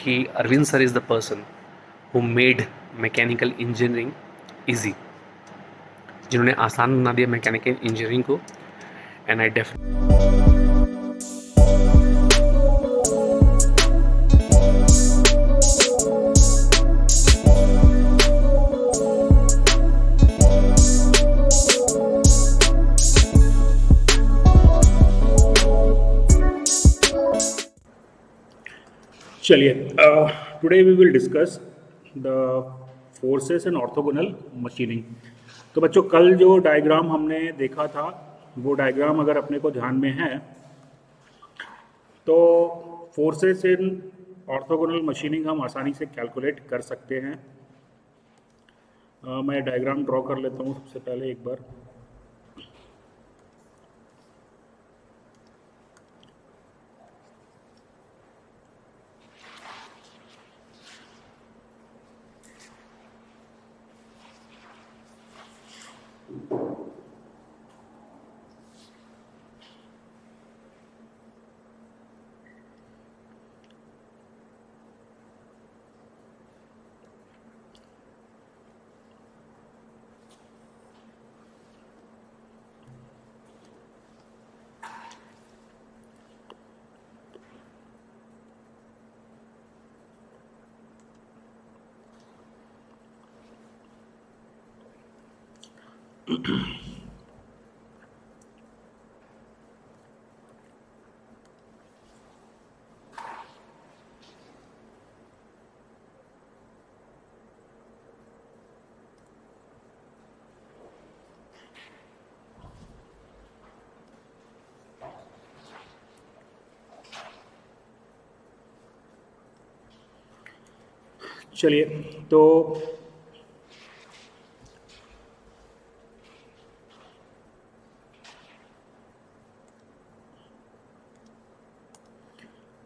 कि Arvind sir is the person who made mechanical engineering easy, जिन्होंने आसान बना दिया मैकेनिकल इंजीनियरिंग को। एंड आई चलिए, today we will discuss the forces in orthogonal machining. तो बच्चों, कल जो डायग्राम हमने देखा था वो डायग्राम अगर अपने को ध्यान में है तो फोर्सेस इन ऑर्थोगोनल मशीनिंग हम आसानी से कैलकुलेट कर सकते हैं। मैं डायग्राम ड्रॉ कर लेता हूँ सबसे पहले एक बार। चलिए, तो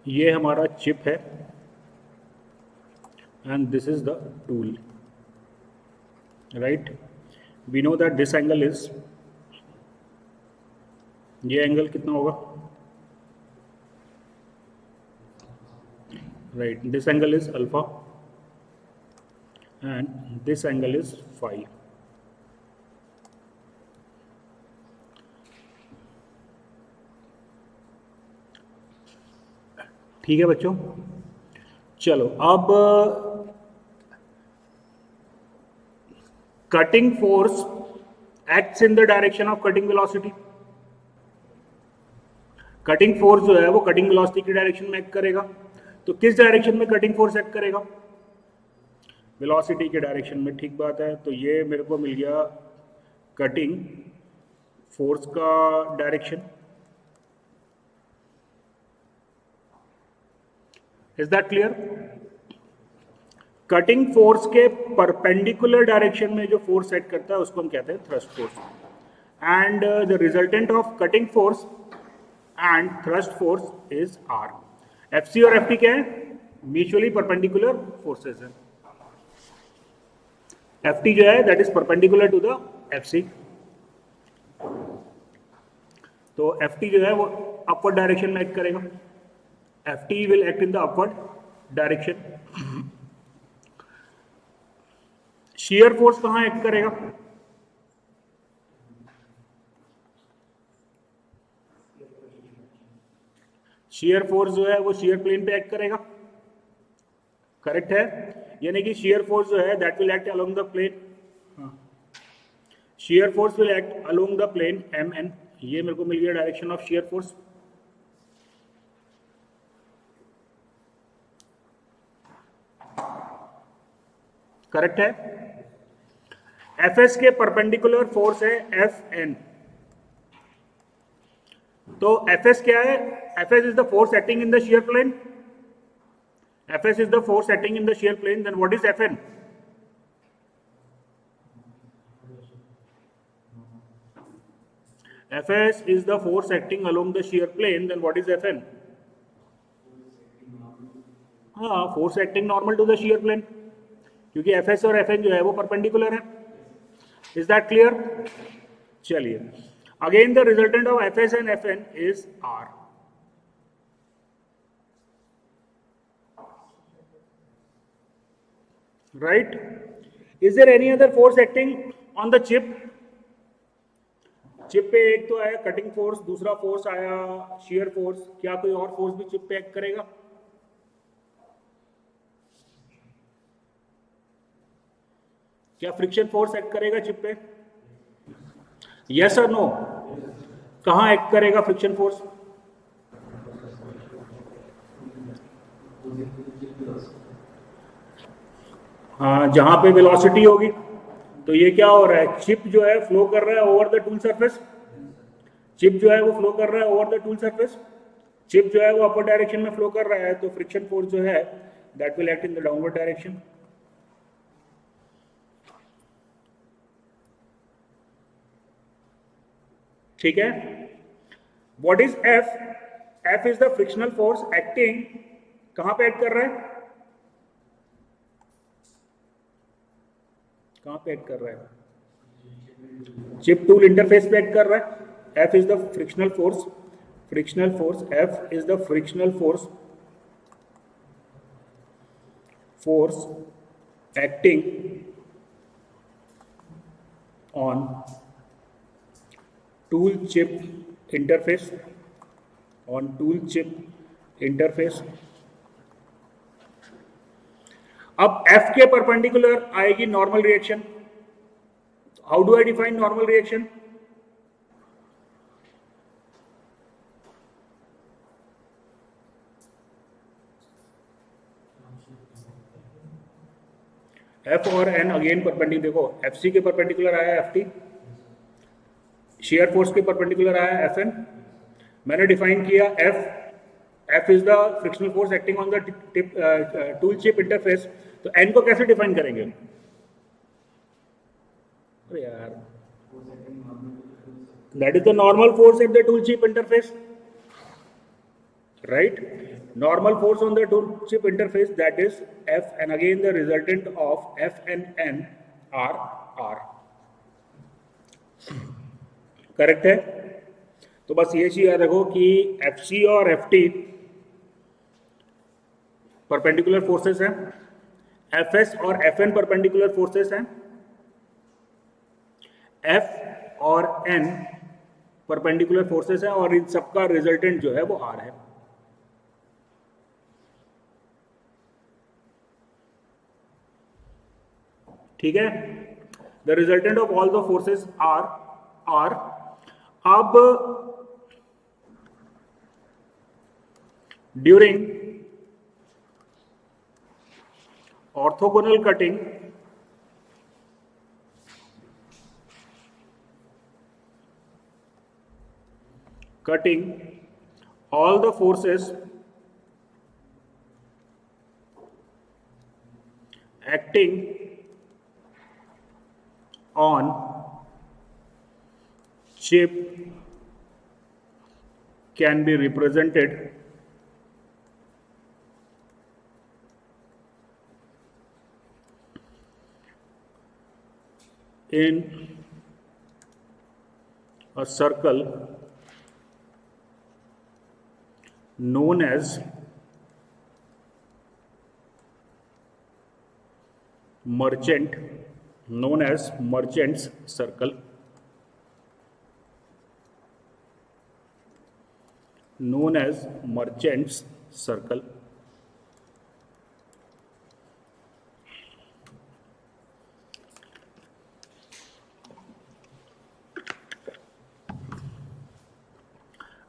ये हमारा चिप है and this is the tool, right. We know that this angle is, ये एंगल कितना होगा, right, this angle is alpha and this angle is phi. ठीक है बच्चों, चलो अब cutting force acts in the direction of cutting velocity. Cutting force जो है वो कटिंग वेलोसिटी की डायरेक्शन में एक्ट करेगा। तो किस डायरेक्शन में कटिंग फोर्स एक्ट करेगा, वेलोसिटी के डायरेक्शन में। ठीक बात है, तो ये मेरे को मिल गया कटिंग फोर्स का direction. Is that clear? Cutting force के परपेंडिकुलर डायरेक्शन में जो फोर्स एक्ट करता है उसको हम कहते हैं thrust force. And the resultant of cutting force and thrust force is R. FC और एफटी क्या है, म्यूचुअली परपेंडिकुलर फोर्सेस है। Ft जो है that is perpendicular to the Fc। तो Ft जो है वो अपवर्ड डायरेक्शन में एक्ट करेगा। Ft will act in the upward direction. Shear force कहां एक्ट करेगा, शियर फोर्स जो है वो शियर प्लेन पे एक्ट करेगा, करेक्ट है। यानी कि शियर फोर्स जो है that will act along the plane, shear force will act along the plane M N. ये मेरे को मिल गया direction of shear force. Correct है। एफ एस के परपेंडिकुलर फोर्स है एफ एन। तो एफ एस क्या है, F S is the force acting in the shear plane. Fs is the force acting in the shear plane. Then what is Fn? Fs is the force acting along the shear plane. Then what is Fn? हाँ, force acting normal to the shear plane, क्योंकि Fs और Fn जो है वो perpendicular है। Is that clear? चलिए, again the resultant of Fs and Fn is R. right? Is there any other force acting on the chip? Chip पे एक तो आया कटिंग फोर्स, दूसरा फोर्स आया शेयर फोर्स, क्या कोई और फोर्स भी चिप पे एक्ट करेगा? क्या फ्रिक्शन फोर्स एक्ट करेगा चिप पे? यस और नो? कहां एक्ट करेगा फ्रिक्शन फोर्स? हाँ, जहां पे वेलोसिटी होगी। तो ये क्या हो रहा है, चिप जो है फ्लो कर रहा है over the tool surface, chip जो है वो फ्लो कर रहा है over the tool surface, chip जो है वो अपर डायरेक्शन में फ्लो कर रहा है, तो फ्रिक्शन फोर्स जो है that will act in the downward direction. ठीक है, what is F? F is the frictional force acting, कहां पे एक्ट कर रहा है? कहां पे एक्ट कर रहा है? चिप टूल इंटरफेस पे एक्ट कर रहा है। F is the frictional force, frictional force F is the frictional force acting on tool chip interface, on tool chip interface. अब F के परपेंडिकुलर आएगी normal reaction. How do I define normal reaction? F और N again perpendicular, देखो FC के perpendicular आया FT, shear force के perpendicular आया FN। मैंने डिफाइन किया F is the frictional force acting on the tool chip interface, तो N को कैसे डिफाइन करेंगे? अरे यार, that is the normal force at the tool chip interface, right? Normal force on the tool chip interface, that is F, and again the resultant of F and N are R. Correct है? तो बस ये चीज याद रखो कि FC और FT perpendicular forces हैं, FS और FN परपेंडिकुलर फोर्सेस हैं, F और N परपेंडिकुलर फोर्सेस हैं, और इन सबका रिजल्टेंट जो है वो R है। ठीक है, the resultant of all the forces are. अब during orthogonal cutting, all the forces acting on chip can be represented in a circle known as merchant's circle, known as merchant's circle.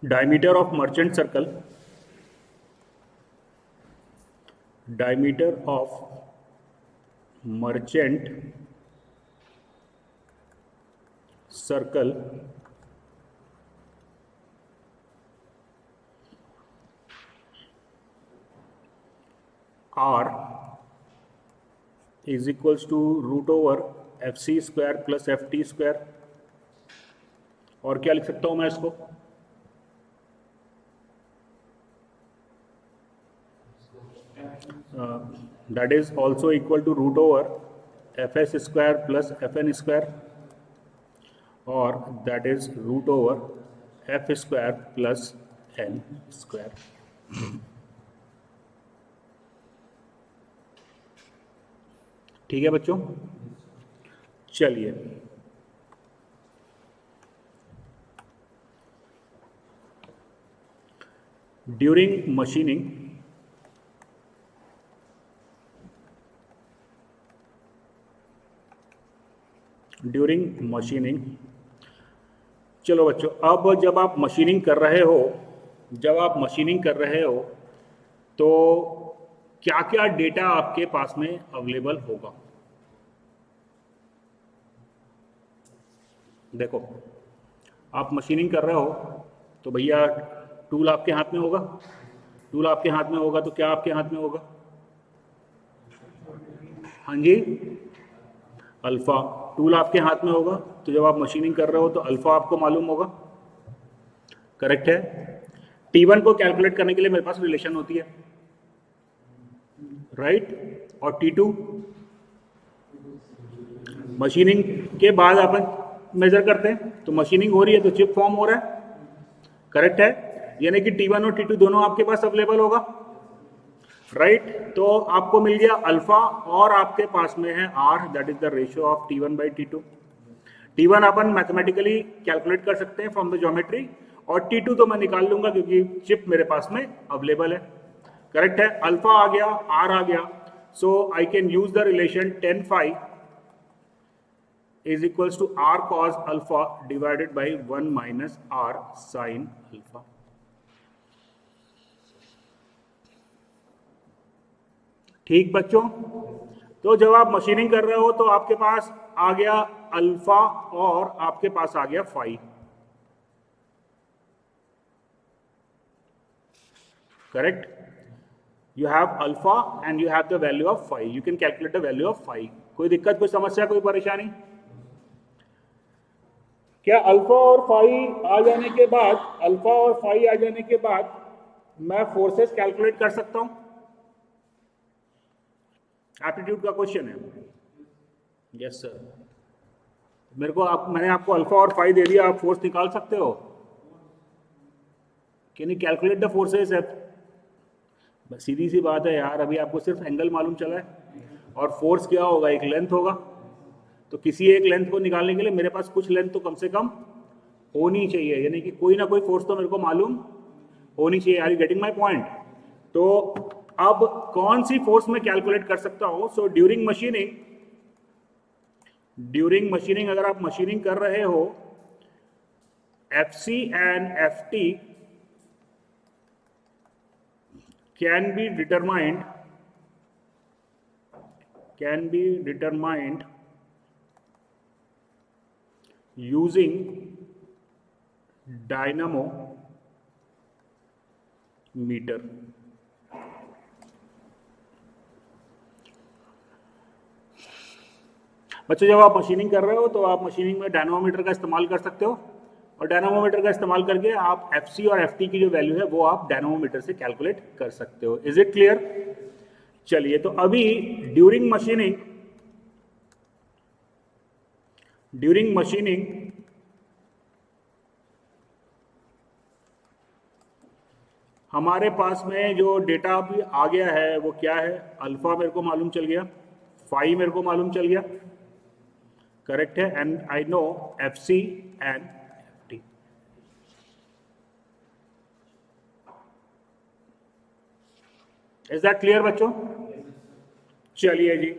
Diameter of merchant circle, diameter of merchant circle R is equals to root over FC square plus FT square। और क्या लिख सकता हूं मैं इसको? That is also equal to root over Fs square plus Fn square, or that is root over F square plus N square। ठीक है बच्चों, चलिए ड्यूरिंग मशीनिंग चलो बच्चों, अब जब आप मशीनिंग कर रहे हो, तो क्या क्या डेटा आपके पास में अवेलेबल होगा। देखो, आप मशीनिंग कर रहे हो तो भैया टूल आपके हाथ में होगा। तो क्या आपके हाथ में होगा? हाँ जी, अल्फा। टूल आपके हाथ में होगा, तो जब आप मशीनिंग कर रहे हो तो अल्फा आपको मालूम होगा। करेक्ट है। T1 को कैलकुलेट करने के लिए मेरे पास रिलेशन होती है, राइट। और T2 मशीनिंग के बाद अपन मेजर करते हैं, तो मशीनिंग हो रही है तो चिप फॉर्म हो रहा है। करेक्ट है, यानी कि T1 और T2 दोनों आपके पास अवेलेबल होगा, राइट। तो आपको मिल गया अल्फा, और आपके पास में है R, that is the ratio of T1 by T2। T1 अपन मैथमेटिकली कैलकुलेट कर सकते हैं फ्रॉम द ज्योमेट्री, और T2 तो मैं निकाल लूंगा क्योंकि चिप मेरे पास में अवेलेबल है। करेक्ट है, अल्फा आ गया, आर आ गया, so I can use the relation 10 phi is equals to r cos alpha divided by 1 minus r sin alpha। ठीक बच्चों, तो जब आप मशीनिंग कर रहे हो तो आपके पास आ गया अल्फा और आपके पास आ गया phi. Correct, you have alpha and you have the value of phi, you can calculate the value of phi. कोई दिक्कत, कोई समस्या, कोई परेशानी? क्या अल्फा और फाई आ जाने के बाद, मैं फोर्सेस कैलकुलेट कर सकता हूं? एप्टीट्यूड का क्वेश्चन है। Yes sir. मैंने आपको अल्फा और फाई दे दिया, आप फोर्स निकाल सकते हो। Can you calculate the forces? सीधी सी बात है यार, अभी आपको सिर्फ एंगल मालूम चला है, और फोर्स क्या होगा? एक लेंथ होगा। तो किसी एक लेंथ को निकालने के लिए मेरे पास कुछ लेंथ तो कम से कम होनी चाहिए, यानी कि कोई ना कोई फोर्स तो मेरे को मालूम होनी चाहिए। Are you getting my point? तो अब कौन सी फोर्स मैं कैलकुलेट कर सकता हूं? सो ड्यूरिंग मशीनिंग अगर आप मशीनिंग कर रहे हो, FC and FT can be determined using dynamometer। बच्चों, जब आप मशीनिंग कर रहे हो तो आप मशीनिंग में डायनामोमीटर का इस्तेमाल कर सकते हो, और डायनामोमीटर का इस्तेमाल करके आप FC और FT की जो वैल्यू है वो आप डायनामोमीटर से कैलकुलेट कर सकते हो। Is it clear? चलिए, तो अभी ड्यूरिंग मशीनिंग हमारे पास में जो डेटा अभी आ गया है वो क्या है? अल्फा मेरे को मालूम चल गया, फाई मेरे को मालूम चल गया। करेक्ट है, and I know FC and FT। Is that clear बच्चों? चलिए जी,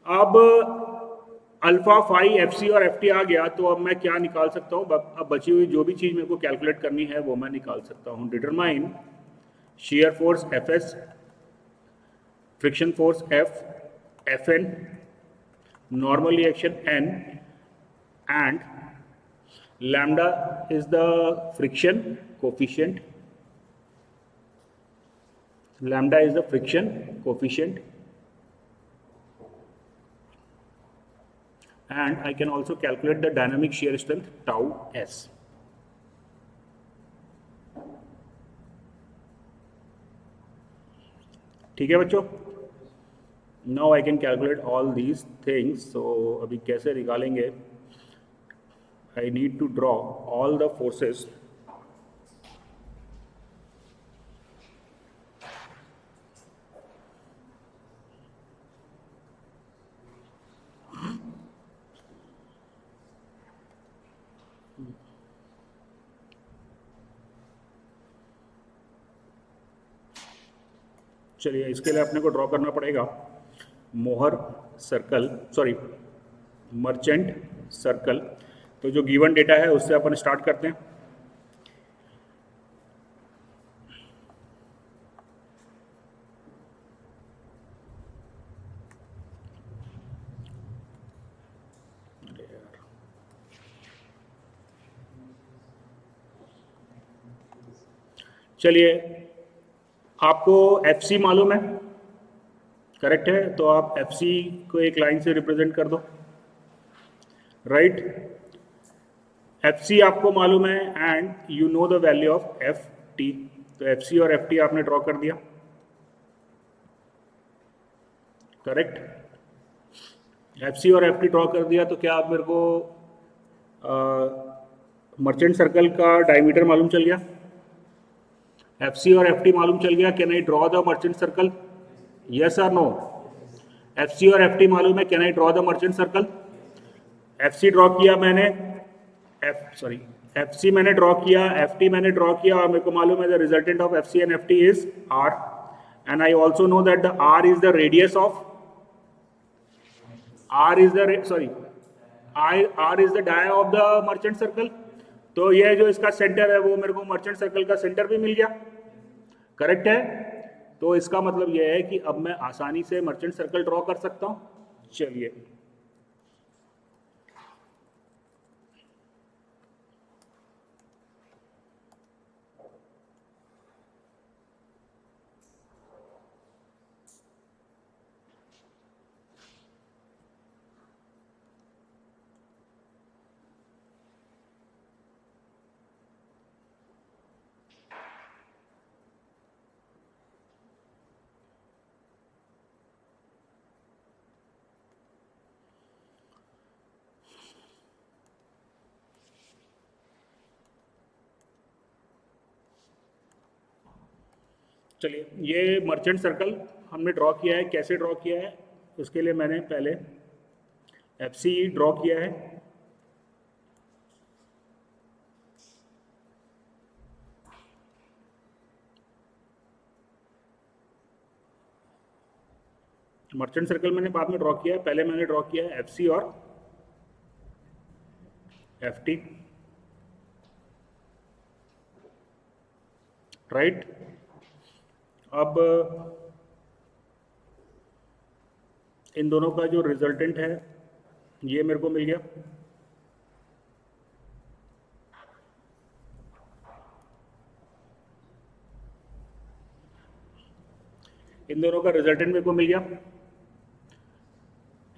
अब अल्फा, फाई, FC और FT आ गया, तो अब मैं क्या निकाल सकता हूं? अब बची हुई जो भी चीज मेरे को कैलकुलेट करनी है वो मैं निकाल सकता हूं। Determine shear force Fs, friction force F, Fn, normal reaction N, and lambda is the friction coefficient. And I can also calculate the dynamic shear strength tau S. ठीक है बच्चों, now I can calculate all these things. So अभी कैसे निकालेंगे? I need to draw all the forces. चलिए इसके लिए अपने को ड्रॉ करना पड़ेगा Mohr circle, sorry merchant circle. तो जो गिवन डेटा है उससे अपन स्टार्ट करते हैं। चलिए आपको एफ सी मालूम है, करेक्ट है? तो आप एफ सी को एक लाइन से रिप्रेजेंट कर दो, राइट? एफ सी आपको मालूम है and you know the value of F T. तो एफ सी और एफ टी आपने ड्रॉ कर दिया, करेक्ट? एफ सी और एफ टी ड्रॉ कर दिया तो क्या आप मेरे को मर्चेंट सर्कल का डायमीटर मालूम चल गया? एफ सी और एफ टी मालूम चल गया? Can I draw the merchant circle? Yes और नो? एफ सी और एफ टी मालूम है, can I draw the merchant circle? F C draw किया मैंने, एफ सी मैंने ड्रॉ किया, एफ टी मैंने ड्रॉ किया, और मेरे को मालूम है the resultant of F C and F T is R, and I also know that the R is the radius of, R is the, sorry, R is the dia of the merchant circle. तो ये जो इसका centre है वो मेरे को merchant circle का centre भी मिल गया, करेक्ट है? तो इसका मतलब ये है कि अब मैं आसानी से मर्चेंट सर्कल ड्रॉ कर सकता हूं। चलिए चलिए ये मर्चेंट सर्कल हमने ड्रॉ किया है। कैसे ड्रॉ किया है उसके लिए मैंने पहले एफ सी ड्रॉ किया है, मर्चेंट सर्कल मैंने बाद में ड्रॉ किया है, पहले मैंने ड्रॉ किया है एफ सी और एफ टी, राइट? अब इन दोनों का जो रिजल्टेंट है ये मेरे को मिल गया, इन दोनों का रिजल्टेंट मेरे को मिल गया।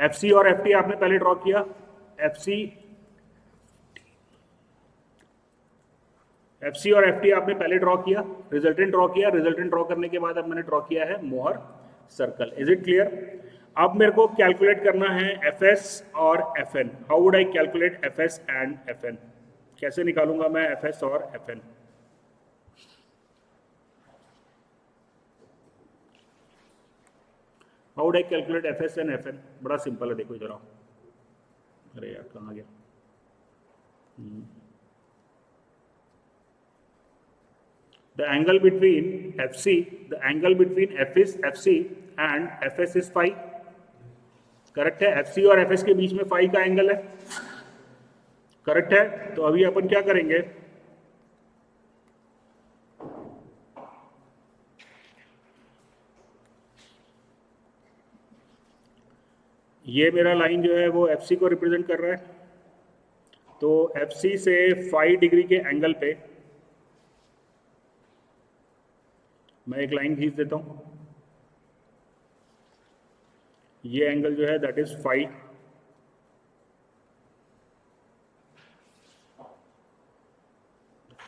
एफ सी और एफ टी आपने पहले ड्रॉ किया, एफ सी और एफ टी आपने पहले ड्रॉ किया, रिजल्टेंट ड्रॉ किया, रिजल्टेंट ड्रॉ करने के बाद अब मैंने ड्रॉ किया है Mohr circle. Is it clear? अब मेरे को कैलकुलेट करना है एफ एस और F N. How would I calculate F S and F N? कैसे निकालूंगा मैं एफ एस और F N? How would I calculate F S and F N? बड़ा सिंपल है, देखो इधर आओ। अरे यार कहाँ गया? The angle between FC, the angle between FC and FS is phi, correct है? FC और FS के बीच में phi का एंगल है, करेक्ट है? तो अभी अपन क्या करेंगे, ये मेरा लाइन जो है वो FC को रिप्रेजेंट कर रहा है, तो FC से phi डिग्री के एंगल पे मैं एक लाइन खींच देता हूं। ये एंगल जो है दैट इज फाई,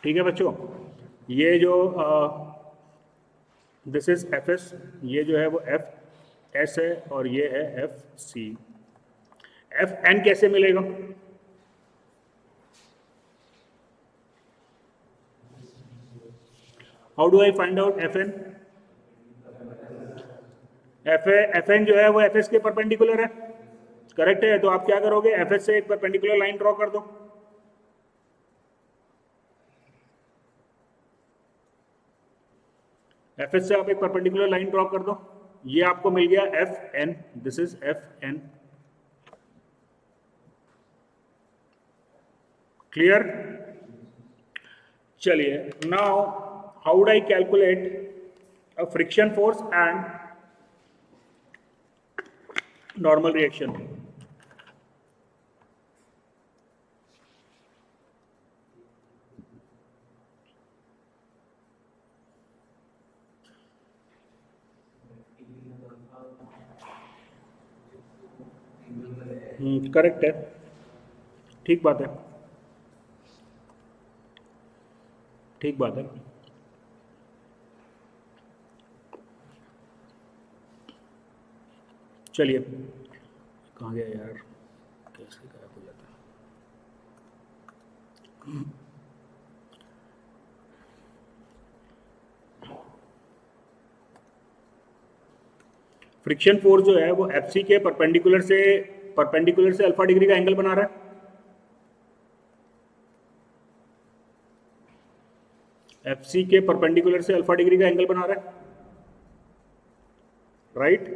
ठीक है बच्चों? ये जो दिस इज एफ एस, ये जो है वो एफ एस है और ये है एफ सी। एफ एन कैसे मिलेगा? How do I find out F N? F N जो है वो एफ एस के परपेंडिकुलर है, करेक्ट है? तो आप क्या करोगे, एफ एस से एक परपेंडिकुलर लाइन ड्रॉ कर दो। एफ एस से आप एक परपेंडिकुलर लाइन ड्रॉ कर दो, ये आपको मिल गया F N, this is F N. Clear? चलिए, now how would I calculate a friction force and normal reaction? Correct है, ठीक बात है, ठीक बात है। चलिए, कहाँ गया यार, कैसे गायब हो जाता है? फ्रिक्शन फोर्स जो है वो एफ सी के परपेंडिकुलर से अल्फा डिग्री का एंगल बना रहा है। एफ सी के परपेंडिकुलर से अल्फा डिग्री का एंगल बना रहा है, राइट?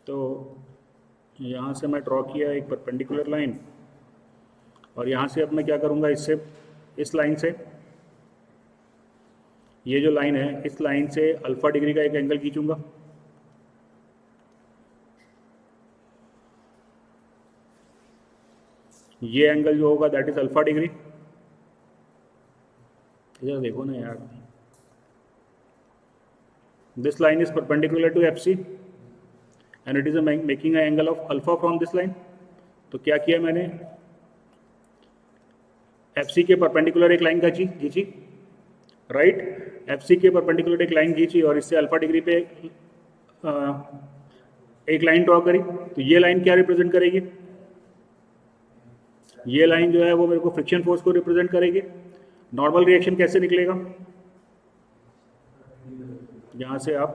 तो यहाँ से मैं ड्रॉ किया एक परपेंडिकुलर लाइन, और यहाँ से अब मैं क्या करूँगा, इससे, इस लाइन से, ये जो लाइन है, इस लाइन से अल्फा डिग्री का एक एंगल खींचूंगा। ये एंगल जो होगा दैट इज अल्फा डिग्री। इधर देखो ना यार, this line is perpendicular to F C and it is making a angle of alpha from this line. तो क्या किया मैंने, एफ सी के परपेंडिकुलर एक लाइन खींची, राइट? एफ सी के परपेंडिकुलर एक लाइन खींची और इससे अल्फा डिग्री पे एक लाइन ड्रॉ करी। तो ये लाइन क्या रिप्रेजेंट करेगी, ये लाइन जो है वो मेरे को फ्रिक्शन फोर्स को रिप्रेजेंट करेगी। नॉर्मल रिएक्शन कैसे निकलेगा, यहां से आप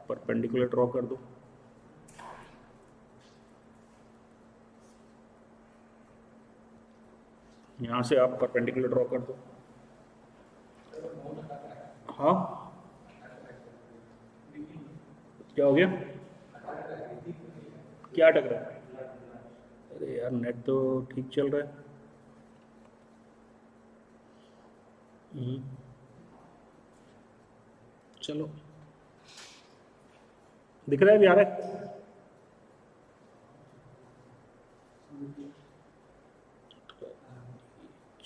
परपेंडिकुलर ड्रॉ कर दो, यहां से आप परपेंडिकुलर ड्रॉ कर दो। हाँ, क्या हो गया, क्या अटक रहा है? अरे यार, नेट तो ठीक चल रहा है। चलो, दिख रहा है, भी आ रहा है?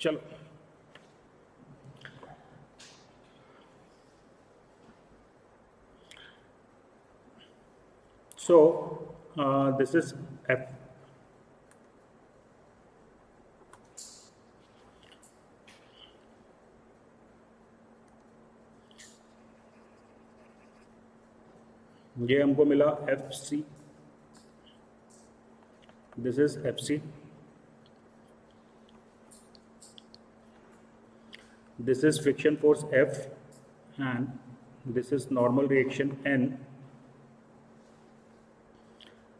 चलो, so this is F. ये हमको मिला F C, this is F C, this is friction force F, and this is normal reaction N,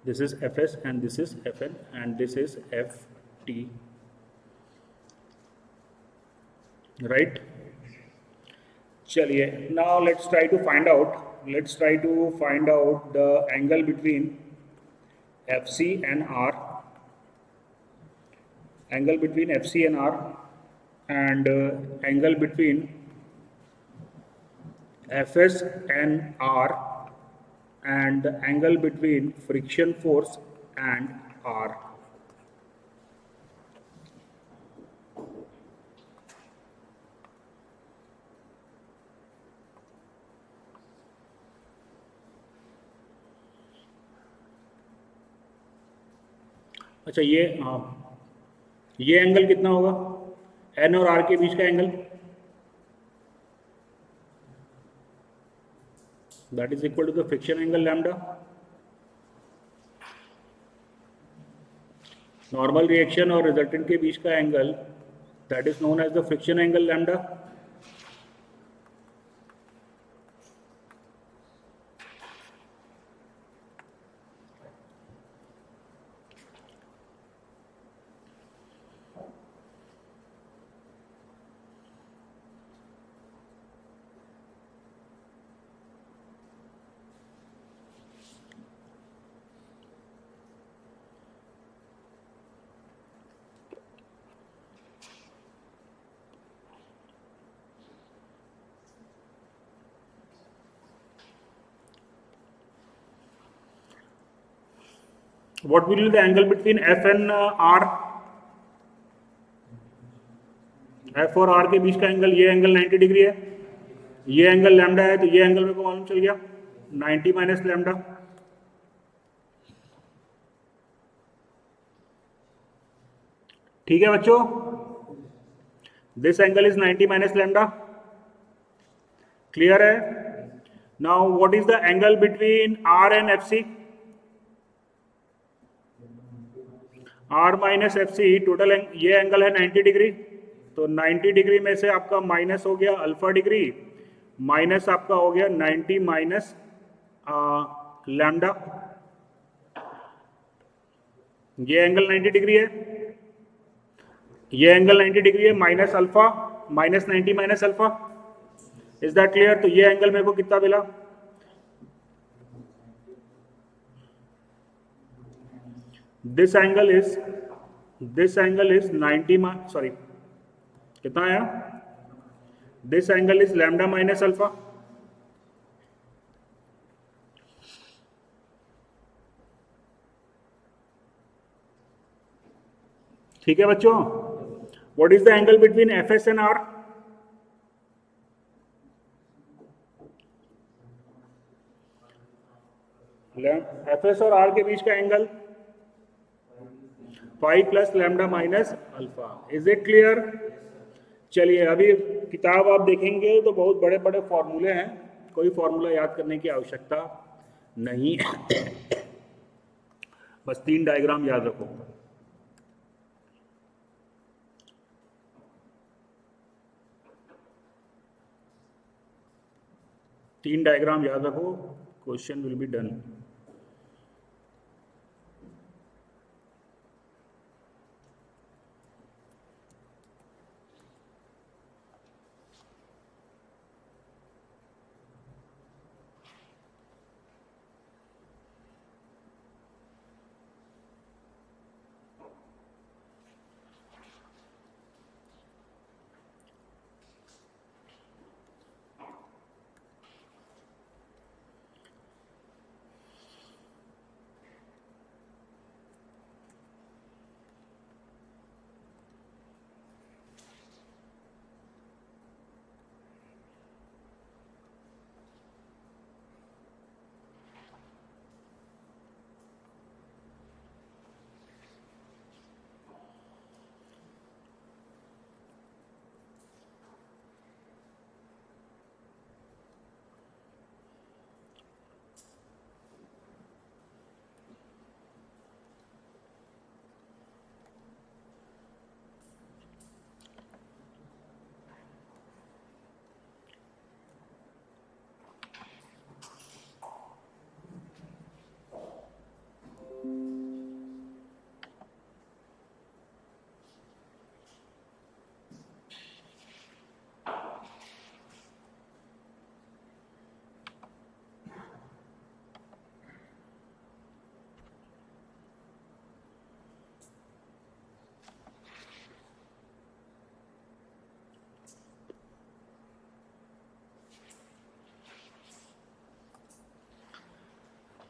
this is Fs and this is Fn and this is Ft, right? चलिए, now let's try to find out the angle between Fc and R, angle between Fc and R, and angle between Fs and R, and angle between friction force and R. अच्छा, ये angle कितना होगा, N और are के बीच का angle, that is equal to the friction angle lambda. Normal reaction और resultant के बीच का angle that is known as the friction angle lambda. What will be the angle between F and R? F और R के बीच का angle, ये angle 90 degree है, ये एंगल लैम्डा है, तो ये एंगल मेरे को मालूम चल गया 90 माइनस लैम्डा। ठीक है बच्चों, this angle is 90 minus lambda. Clear है? Now what is the angle between R and FC? R minus FC total ये एंगल है 90 डिग्री, तो 90 डिग्री में से आपका माइनस हो गया अल्फा डिग्री, माइनस आपका हो गया 90 माइनस लैम्डा। ये एंगल 90 डिग्री है, ये एंगल 90 डिग्री है, minus alpha minus 90 minus alpha. Is that clear? तो ये एंगल मेरे को कितना मिला? दिस एंगल इज 90 सॉरी कितना आया? This angle is lambda minus alpha. ठीक है बच्चों, what is the angle between FS and R? FS और R के बीच का angle pi plus lambda minus alpha. Is it clear? चलिए, अभी किताब आप देखेंगे तो बहुत बड़े बड़े फॉर्मूले हैं, कोई फॉर्मूला याद करने की आवश्यकता नहीं बस 3 डायग्राम याद रखो। तीन डायग्राम याद रखो, क्वेश्चन विल बी डन।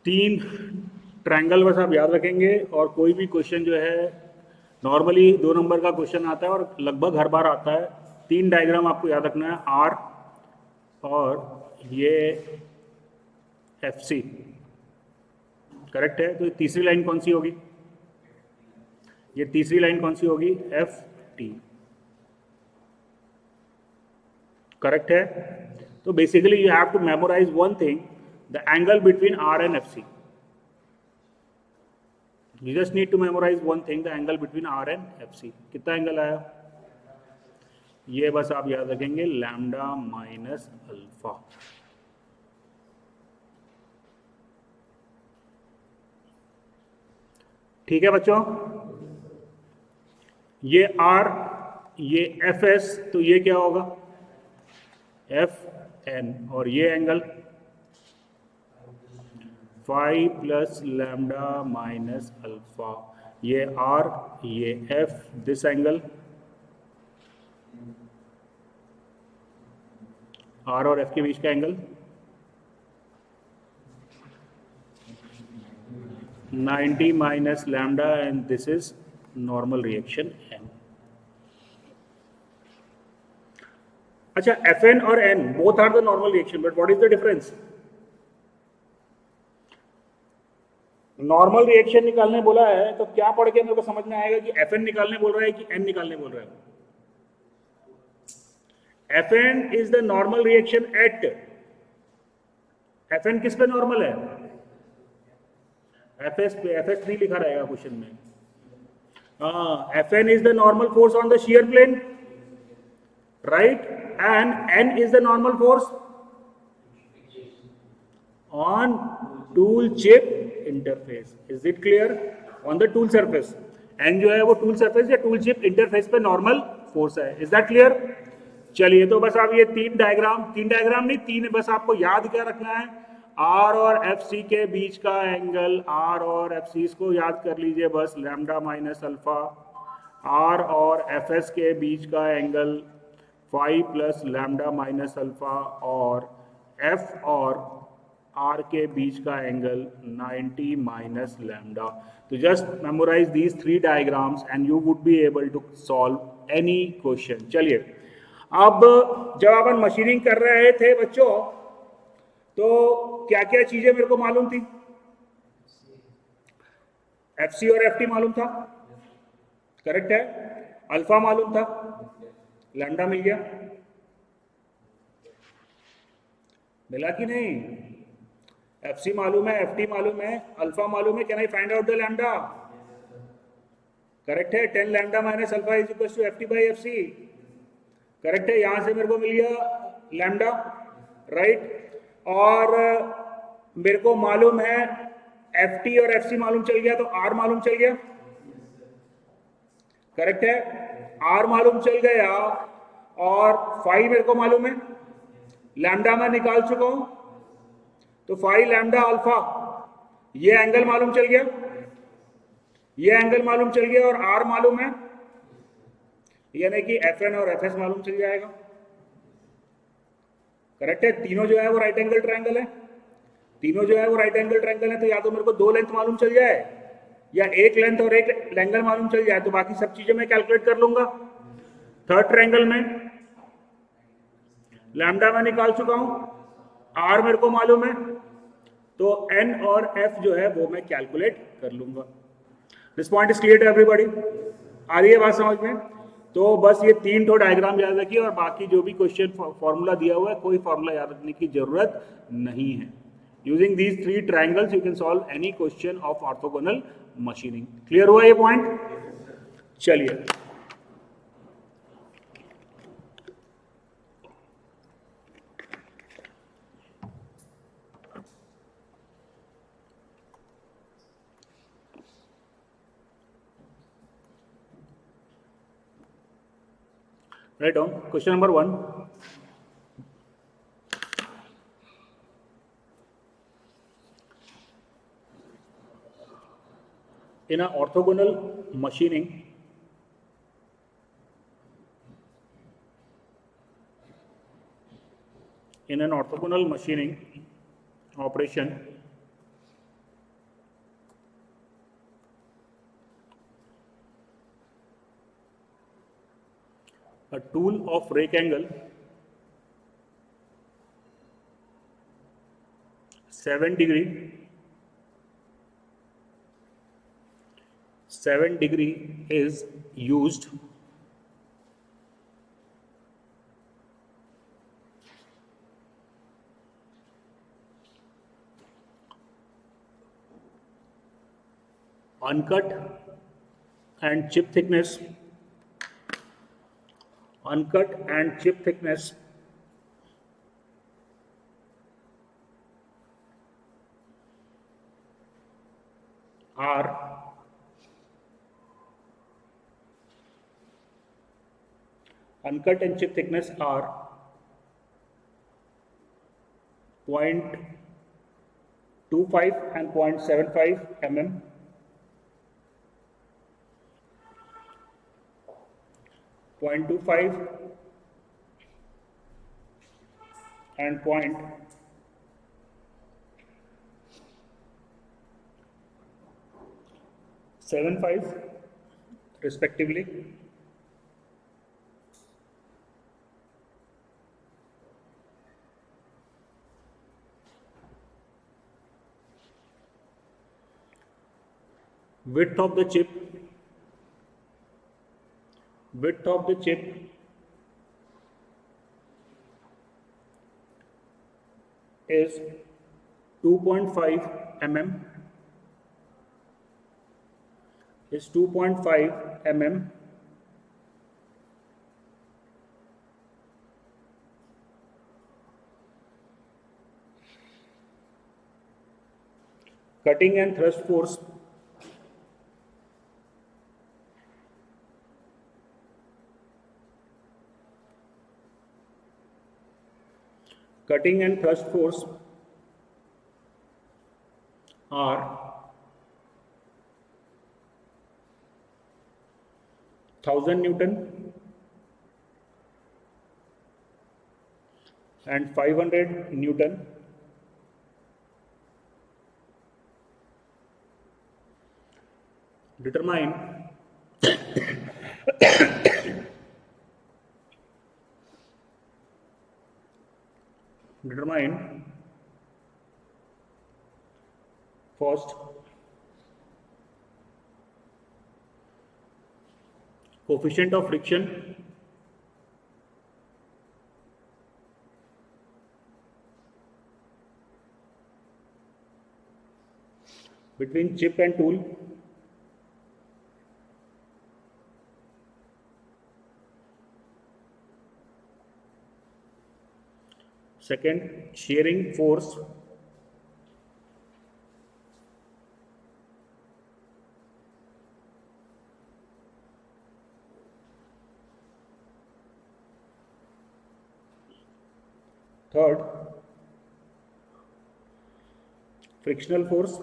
तीन ट्रायंगल बस आप याद रखेंगे, और कोई भी क्वेश्चन जो है नॉर्मली 2 नंबर का क्वेश्चन आता है और लगभग हर बार आता है। 3 डायग्राम आपको याद रखना है, आर और ये FC। करेक्ट है? तो तीसरी लाइन कौन सी होगी? ये तीसरी लाइन कौन सी होगी? FT। करेक्ट है? तो basically you have to memorise one thing, the angle between R and FC. You just need to memorize one thing, the angle between R and FC. कितना एंगल आया? ये बस आप याद रखेंगे, लैम्डा माइनस अल्फा। ठीक है बच्चों? ये R, ये FS, तो ये क्या होगा? FN, और ये angle phi plus lambda minus alpha. ये R, ये F, दिस एंगल R और F के बीच का angle 90 minus lambda, and this is normal reaction n. अच्छा, Fn और n both are the normal reaction, but what is the difference? Normal reaction निकालने बोला है तो क्या पढ़ के मेरे को समझ में आएगा कि Fn निकालने बोल रहा है कि n निकालने बोल रहा है? Fn is the normal reaction at, Fn किस पे नॉर्मल है? Fs पे, Fs नहीं लिखा रहेगा क्वेश्चन में. Fn is the normal force on the shear plane, right? And n is the normal force on tool chip interface. Is it clear? On the tool surface. n जो है वो tool surface या tool chip interface पे normal force है. Is that clear? चलिए, तो बस आप ये तीन डायग्राम नहीं, तीन बस आपको याद क्या रखना है, R और FC के बीच का एंगल, R और FC इसको याद कर लीजिए बस, लैम्डा माइनस अल्फा. R और FS के बीच का angle phi plus lambda minus alpha, और F और R के बीच का एंगल 90 माइनस लैम्डा. तो just memorise these three diagrams and you would be able to solve any question. चलिए, अब जब अपन मशीनिंग कर रहे थे बच्चों, तो क्या क्या चीजें मेरे को मालूम थी? FC और FT मालूम था, करेक्ट है. अल्फा मालूम था, लैम्डा मिल गया, मिला कि नहीं? FC मालूम है, FT मालूम है, अल्फा मालूम है. Can I find out the lambda? Correct है. 10 lambda minus alpha is equal to FT by FC. Correct है. यहां से मेरे को मिल गया लैम्डा, राइट. और मेरे को मालूम है FT और FC मालूम चल गया, तो R मालूम चल गया, करेक्ट है. R मालूम चल गया और फाई मेरे को मालूम है, लैम्डा मैं निकाल चुका हूं, तो फाई लैम्डा अल्फा, ये एंगल मालूम चल गया, ये एंगल मालूम चल गया, और R मालूम है, यानी कि Fn और Fs मालूम चल जाएगा, करेक्ट है. तीनों जो है वो राइट एंगल ट्रायंगल है, तीनों जो है वो राइट एंगल ट्रायंगल है. तो या तो मेरे को दो लेंथ मालूम चल जाए, या एक लेंथ और एक एंगल मालूम चल जाए, तो बाकी सब चीजें मैं कैलकुलेट कर लूंगा. थर्ड ट्रायंगल में लैम्डा मैं निकाल चुका हूं, R मेरे को मालूम है, तो N और F जो है वो मैं कैलकुलेट कर लूंगा. This point is clear to everybody? आ रही है बात समझ में? तो बस ये तीन तो डायग्राम याद रखिए, और बाकी जो भी क्वेश्चन फॉर्मूला दिया हुआ है, कोई फॉर्मूला याद रखने की जरूरत नहीं है. Using these three triangles you can solve any question of orthogonal machining. Clear हुआ ये पॉइंट? चलिए, write down question number 1. In an orthogonal machining, operation, a tool of rake angle 7 degree is used uncut and chip thickness are uncut and chip thickness are 0.25 and 0.75 mm. 0.25 and 0.75 7.5 respectively. Width of the chip is 2.5 mm. Is 2.5 mm. Cutting and thrust force are 1000 Newton and 500 Newton. Determine first coefficient of friction between chip and tool. Second, shearing force third, frictional force.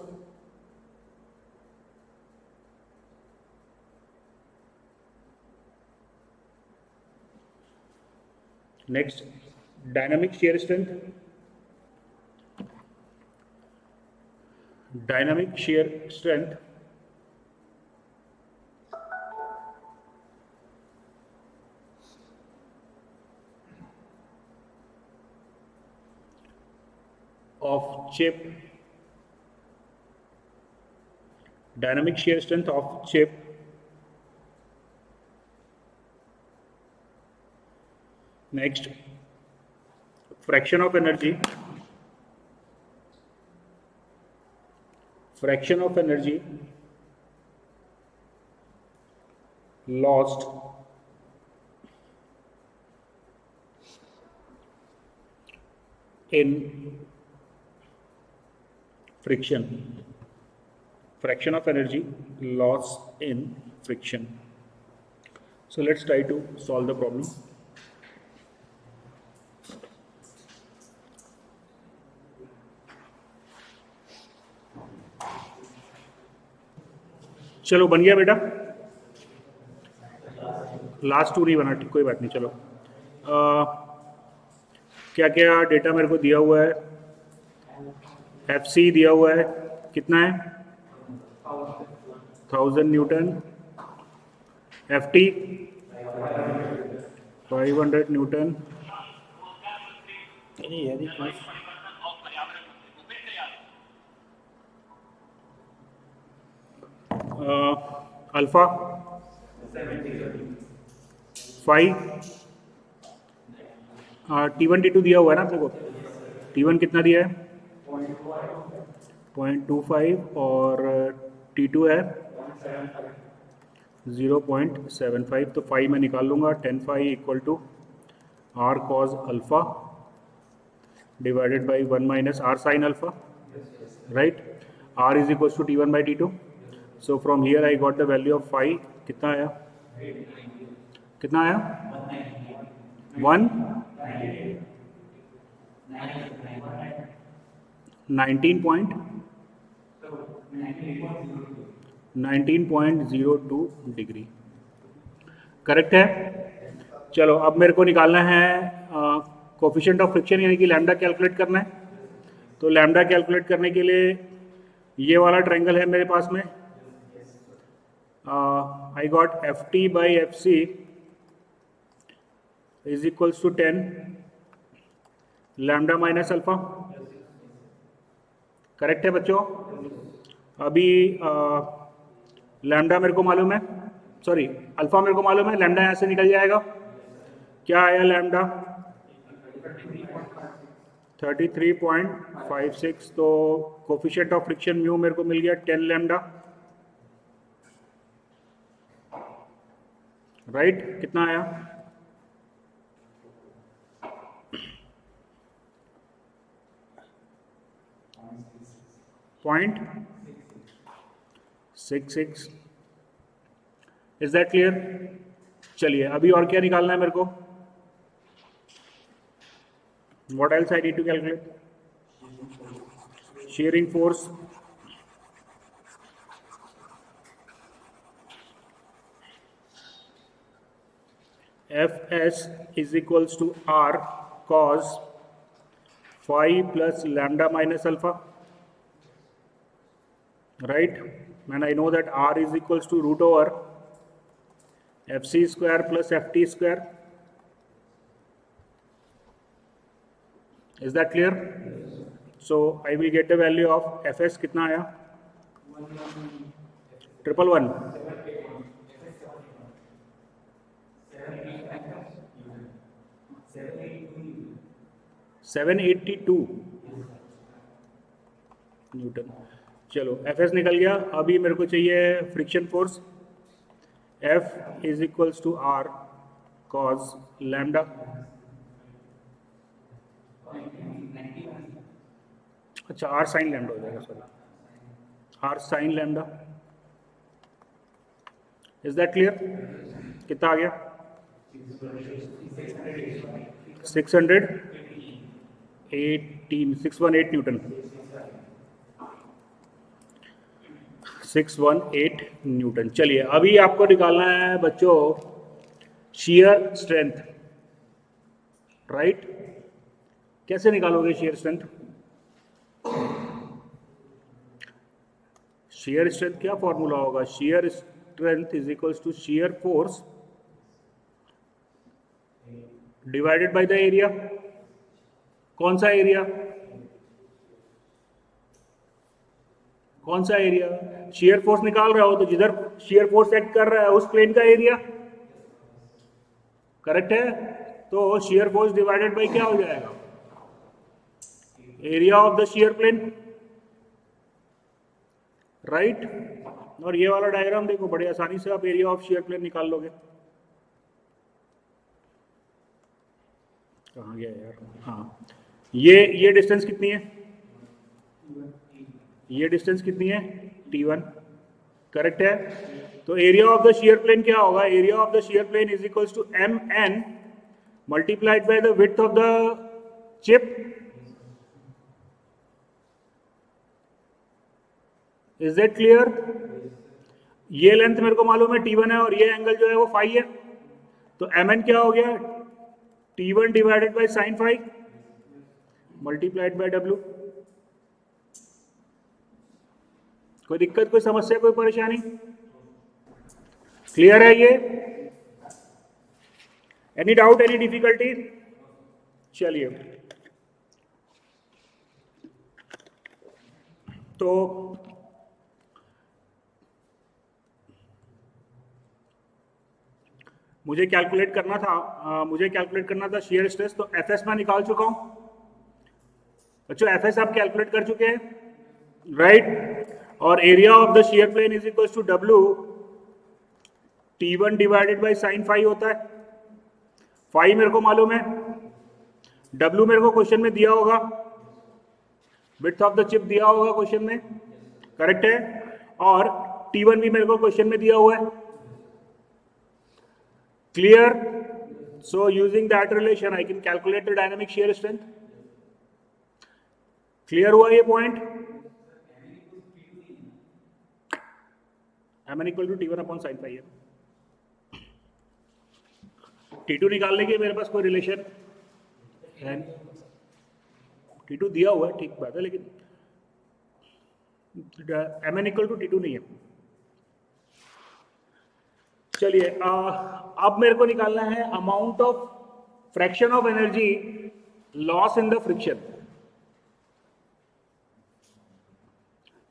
Next, dynamic shear strength. Dynamic shear strength of chip. Dynamic shear strength of chip next, fraction of energy lost in friction. Fraction of energy loss in friction. So let's try to solve the problem. चलो बन गया बेटा, last to नहीं बना, ठीक कोई बात नहीं। चलो क्या क्या डेटा मेरे को दिया हुआ है। FC दिया हुआ है, कितना है 1000 Newton. FT 500 Newton. Alpha 5। T1 T2 दिया हुआ है ना अपने को। T1 कितना दिया है 0.25 और T2 है 0.75। तो 5 मैं निकाल लूँगा। 10 phi equal to R cos alpha divided by 1 minus R sin alpha, right. R is equal to T1 by T2। So from here I got the value of phi। कितना आया 19.02 डिग्री, करेक्ट है। चलो अब मेरे को निकालना है coefficient of friction, यानी कि लैम्डा कैलकुलेट करना है। तो लैम्डा कैलकुलेट करने के लिए ये वाला ट्रायंगल है मेरे पास में, I got ft by fc is equals to 10 lambda minus alpha. Correct है बच्चों? अभी लैम्डा मेरे को मालूम है, सॉरी अल्फा मेरे को मालूम है, लैम्डा यहाँ से निकल जाएगा। क्या आया लैम्डा? 33.56। तो कोफिशिएंट ऑफ फ्रिक्शन म्यू मेरे को मिल गया 10 लैम्डा, राइट? कितना आया? पॉइंट 66। Is that clear? चलिए अभी और क्या निकालना है मेरे को? What else I need to calculate? Shearing force. Fs is equals to R cos phi plus lambda minus alpha. Right? And I know that R is equals to root over Fc square plus Ft square. Is that clear? So I will get the value of Fs कितना आया? 111 782 Newton. चलो Fs निकल गया। अभी मेरे को चाहिए friction force. F is equals to R cos lambda. अच्छा R साइन लैम्डा हो जाएगा, sorry R sine lambda. Is that clear? कितना आ गया? 618 न्यूटन। 618 न्यूटन। चलिए अभी आपको निकालना है बच्चों शियर स्ट्रेंथ, राइट? कैसे निकालोगे शियर स्ट्रेंथ? शियर स्ट्रेंथ क्या फॉर्मूला होगा? Shear strength is equals to shear force divided by the area. कौन सा एरिया? कौन सा एरिया? शियर फोर्स निकाल रहा हो तो जिधर शियर फोर्स एक्ट कर रहा है उस प्लेन का एरिया, करेक्ट है? तो शियर फोर्स डिवाइडेड बाय क्या हो जाएगा? Area of the shear plane, right? और ये वाला डायग्राम देखो, बड़े आसानी से आप एरिया ऑफ शियर प्लेन निकाल लोगे। कहाँ गया यार? हाँ, ये डिस्टेंस कितनी है? ये डिस्टेंस कितनी है? T1, करेक्ट है? तो area of the shear plane क्या होगा? Area of the shear plane is equals to mn multiplied by the width of the chip. Is that clear? ये लेंथ मेरे को मालूम है T1 है और ये एंगल जो है वो फाई है, तो mn क्या हो गया? T1 divided by sine phi multiplied by W। कोई दिक्कत, कोई समस्या, कोई परेशानी? क्लियर है ये? Any doubt, any difficulty? चलिए तो मुझे कैलकुलेट करना था शियर स्ट्रेस। तो एफएस मैं निकाल चुका हूं बच्चों। एफएस आप कैलकुलेट कर चुके हैं, राइट? और area of the shear plane is equal to W T1 divided by sine phi होता है। फाई मेरे को मालूम है, W मेरे को क्वेश्चन में दिया होगा, विड्थ ऑफ द चिप दिया होगा क्वेश्चन में, करेक्ट है? और T1 भी मेरे को क्वेश्चन में दिया हुआ है। Clear? So using that relation I can calculate the dynamic shear strength. Clear हुआ ये point? mn equal to T1 upon sin phi है। T2 निकालने के मेरे पास कोई रिलेशन है? T2 दिया हुआ है, ठीक बात है, लेकिन mn equal to T2 नहीं है। चलिए अब मेरे को निकालना है amount of fraction of energy loss in the friction.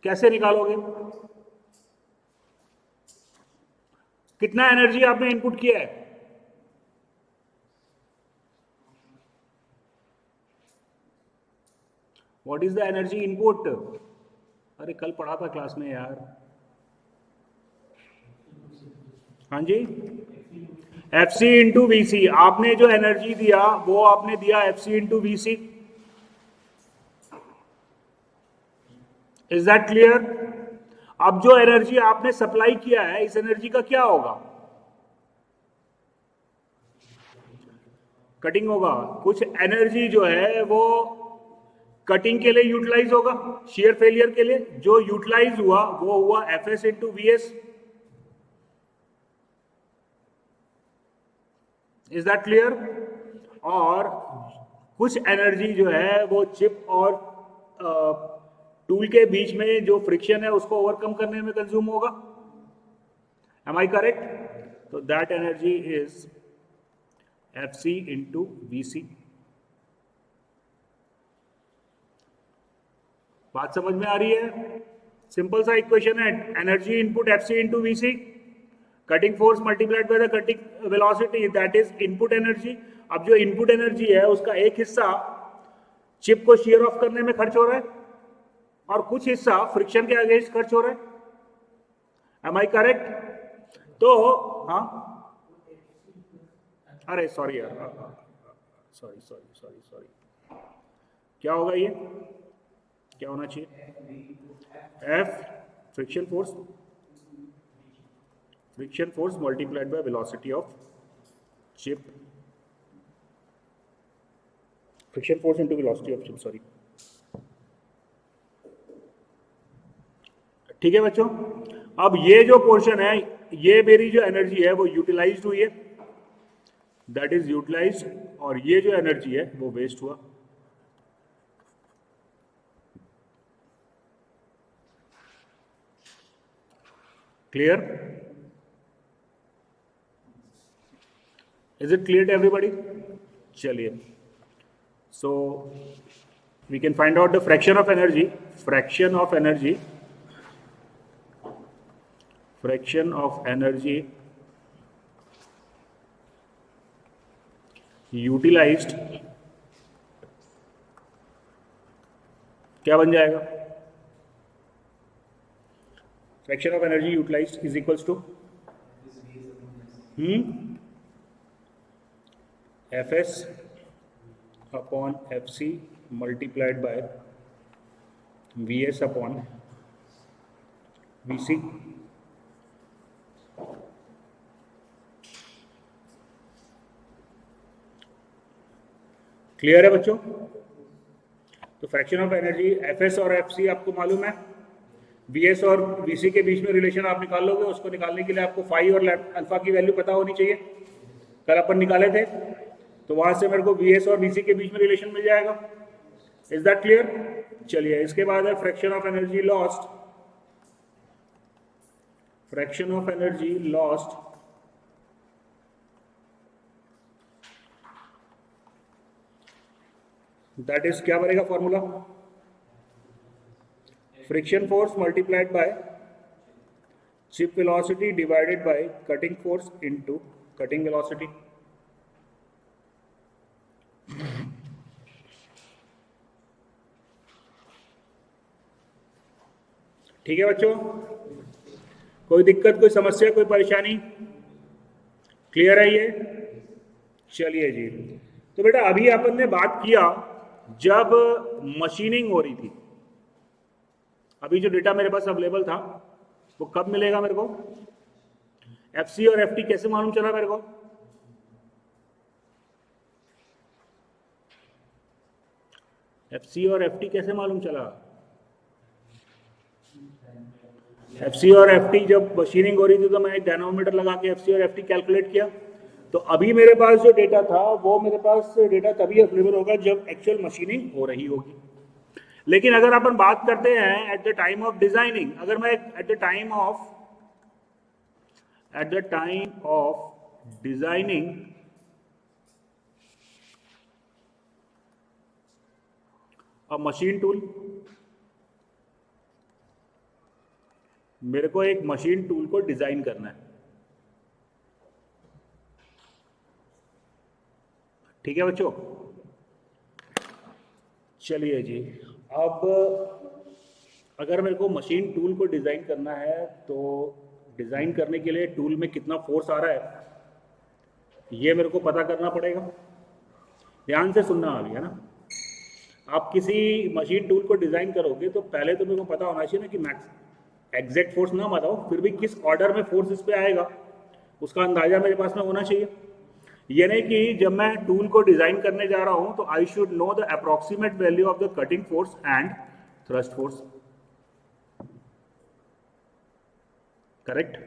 कैसे निकालोगे? कितना एनर्जी आपने इनपुट किया है? What is the energy input? अरे कल पढ़ा था क्लास में यार। हाँ जी, F C into V C. आपने जो एनर्जी दिया वो आपने दिया F C into V C. Is that clear? अब जो एनर्जी आपने सप्लाई किया है इस एनर्जी का क्या होगा? कटिंग होगा। कुछ एनर्जी जो है वो कटिंग के लिए यूटिलाइज होगा, शेयर फेलियर के लिए। जो यूटिलाइज हुआ वो हुआ F S into V S. Is that clear? और कुछ एनर्जी जो है वो चिप और टूल के बीच में जो फ्रिक्शन है उसको ओवरकम करने में कंज्यूम होगा। Am I correct? तो that energy is F C into V C. बात समझ में आ रही है? सिंपल सा इक्वेशन है। Energy input F C into V C, cutting force multiplied by the cutting velocity, that is input energy. अब जो इनपुट एनर्जी है उसका एक हिस्सा चिप को शेयर ऑफ करने में खर्च हो रहा है और कुछ हिस्सा फ्रिक्शन के अगेंस्ट खर्च हो रहा है। Am I correct? तो हाँ, अरे सॉरी यार, सॉरी सॉरी सॉरी सॉरी, क्या होगा ये? क्या होना चाहिए? F friction force multiplied by velocity of chip, friction force into velocity of chip, sorry. ठीक है बच्चों, अब ये जो पोर्शन है, ये मेरी जो एनर्जी है वो यूटिलाइज्ड हुई है, दैट इज यूटिलाइज्ड, और ये जो एनर्जी है वो वेस्ट हुआ। Clear? Is it clear to everybody? चलिए, so we can find out the fraction of energy. Fraction of energy utilized क्या बन जाएगा? Fraction of energy utilized is equals to F S upon F C multiplied by V S upon V C. Clear है बच्चों? तो fraction of energy F S और F C आपको मालूम है, वी एस और वी सी के बीच में रिलेशन आप निकाल लोगे। उसको निकालने के लिए आपको फाई और अल्फा की वैल्यू पता होनी चाहिए। कल अपन निकाले थे, तो वहां से मेरे को वी एस और वी सी के बीच में रिलेशन मिल जाएगा। Is that clear? चलिए, इसके बाद है fraction of energy lost. Fraction of energy lost that is क्या बनेगा formula? Friction force multiplied bye chip velocity divided by cutting force into cutting velocity. ठीक है बच्चों, कोई दिक्कत, कोई समस्या, कोई परेशानी? क्लियर है ये? चलिए जी, तो बेटा अभी अपन ने बात किया जब मशीनिंग हो रही थी। अभी जो डेटा मेरे पास अवेलेबल था वो कब मिलेगा मेरे को? एफ सी और एफ टी कैसे मालूम चला मेरे को? एफ सी और एफ टी कैसे मालूम चला? एफ सी और एफ टी जब मशीनिंग हो रही थी तो मैं एक डायनामोमीटर लगा के एफ सी और एफ टी कैलकुलेट किया। तो अभी मेरे पास जो डेटा था वो मेरे पास डेटा तभी अवेलेबल होगा जब एक्चुअल मशीनिंग हो रही होगी। लेकिन अगर अपन बात करते हैं eight the time of designing, अगर मैं eight the time of at the time of designing a machine tool, मेरे को एक मशीन टूल को डिजाइन करना है, ठीक है बच्चों। चलिए जी, अब अगर मेरे को मशीन टूल को डिजाइन करना है तो डिजाइन करने के लिए टूल में कितना फोर्स आ रहा है ये मेरे को पता करना पड़ेगा। ध्यान से सुनना अभी, है ना। आप किसी मशीन टूल को डिजाइन करोगे तो पहले तो मेरे को पता होना चाहिए ना कि मैक्स एग्जैक्ट फोर्स ना बताओ, फिर भी किस ऑर्डर में फोर्स इस पे आएगा उसका अंदाजा मेरे पास में होना चाहिए। ये नहीं कि जब मैं टूल को डिजाइन करने जा रहा हूं तो I should know the approximate value of the cutting force and thrust force, correct.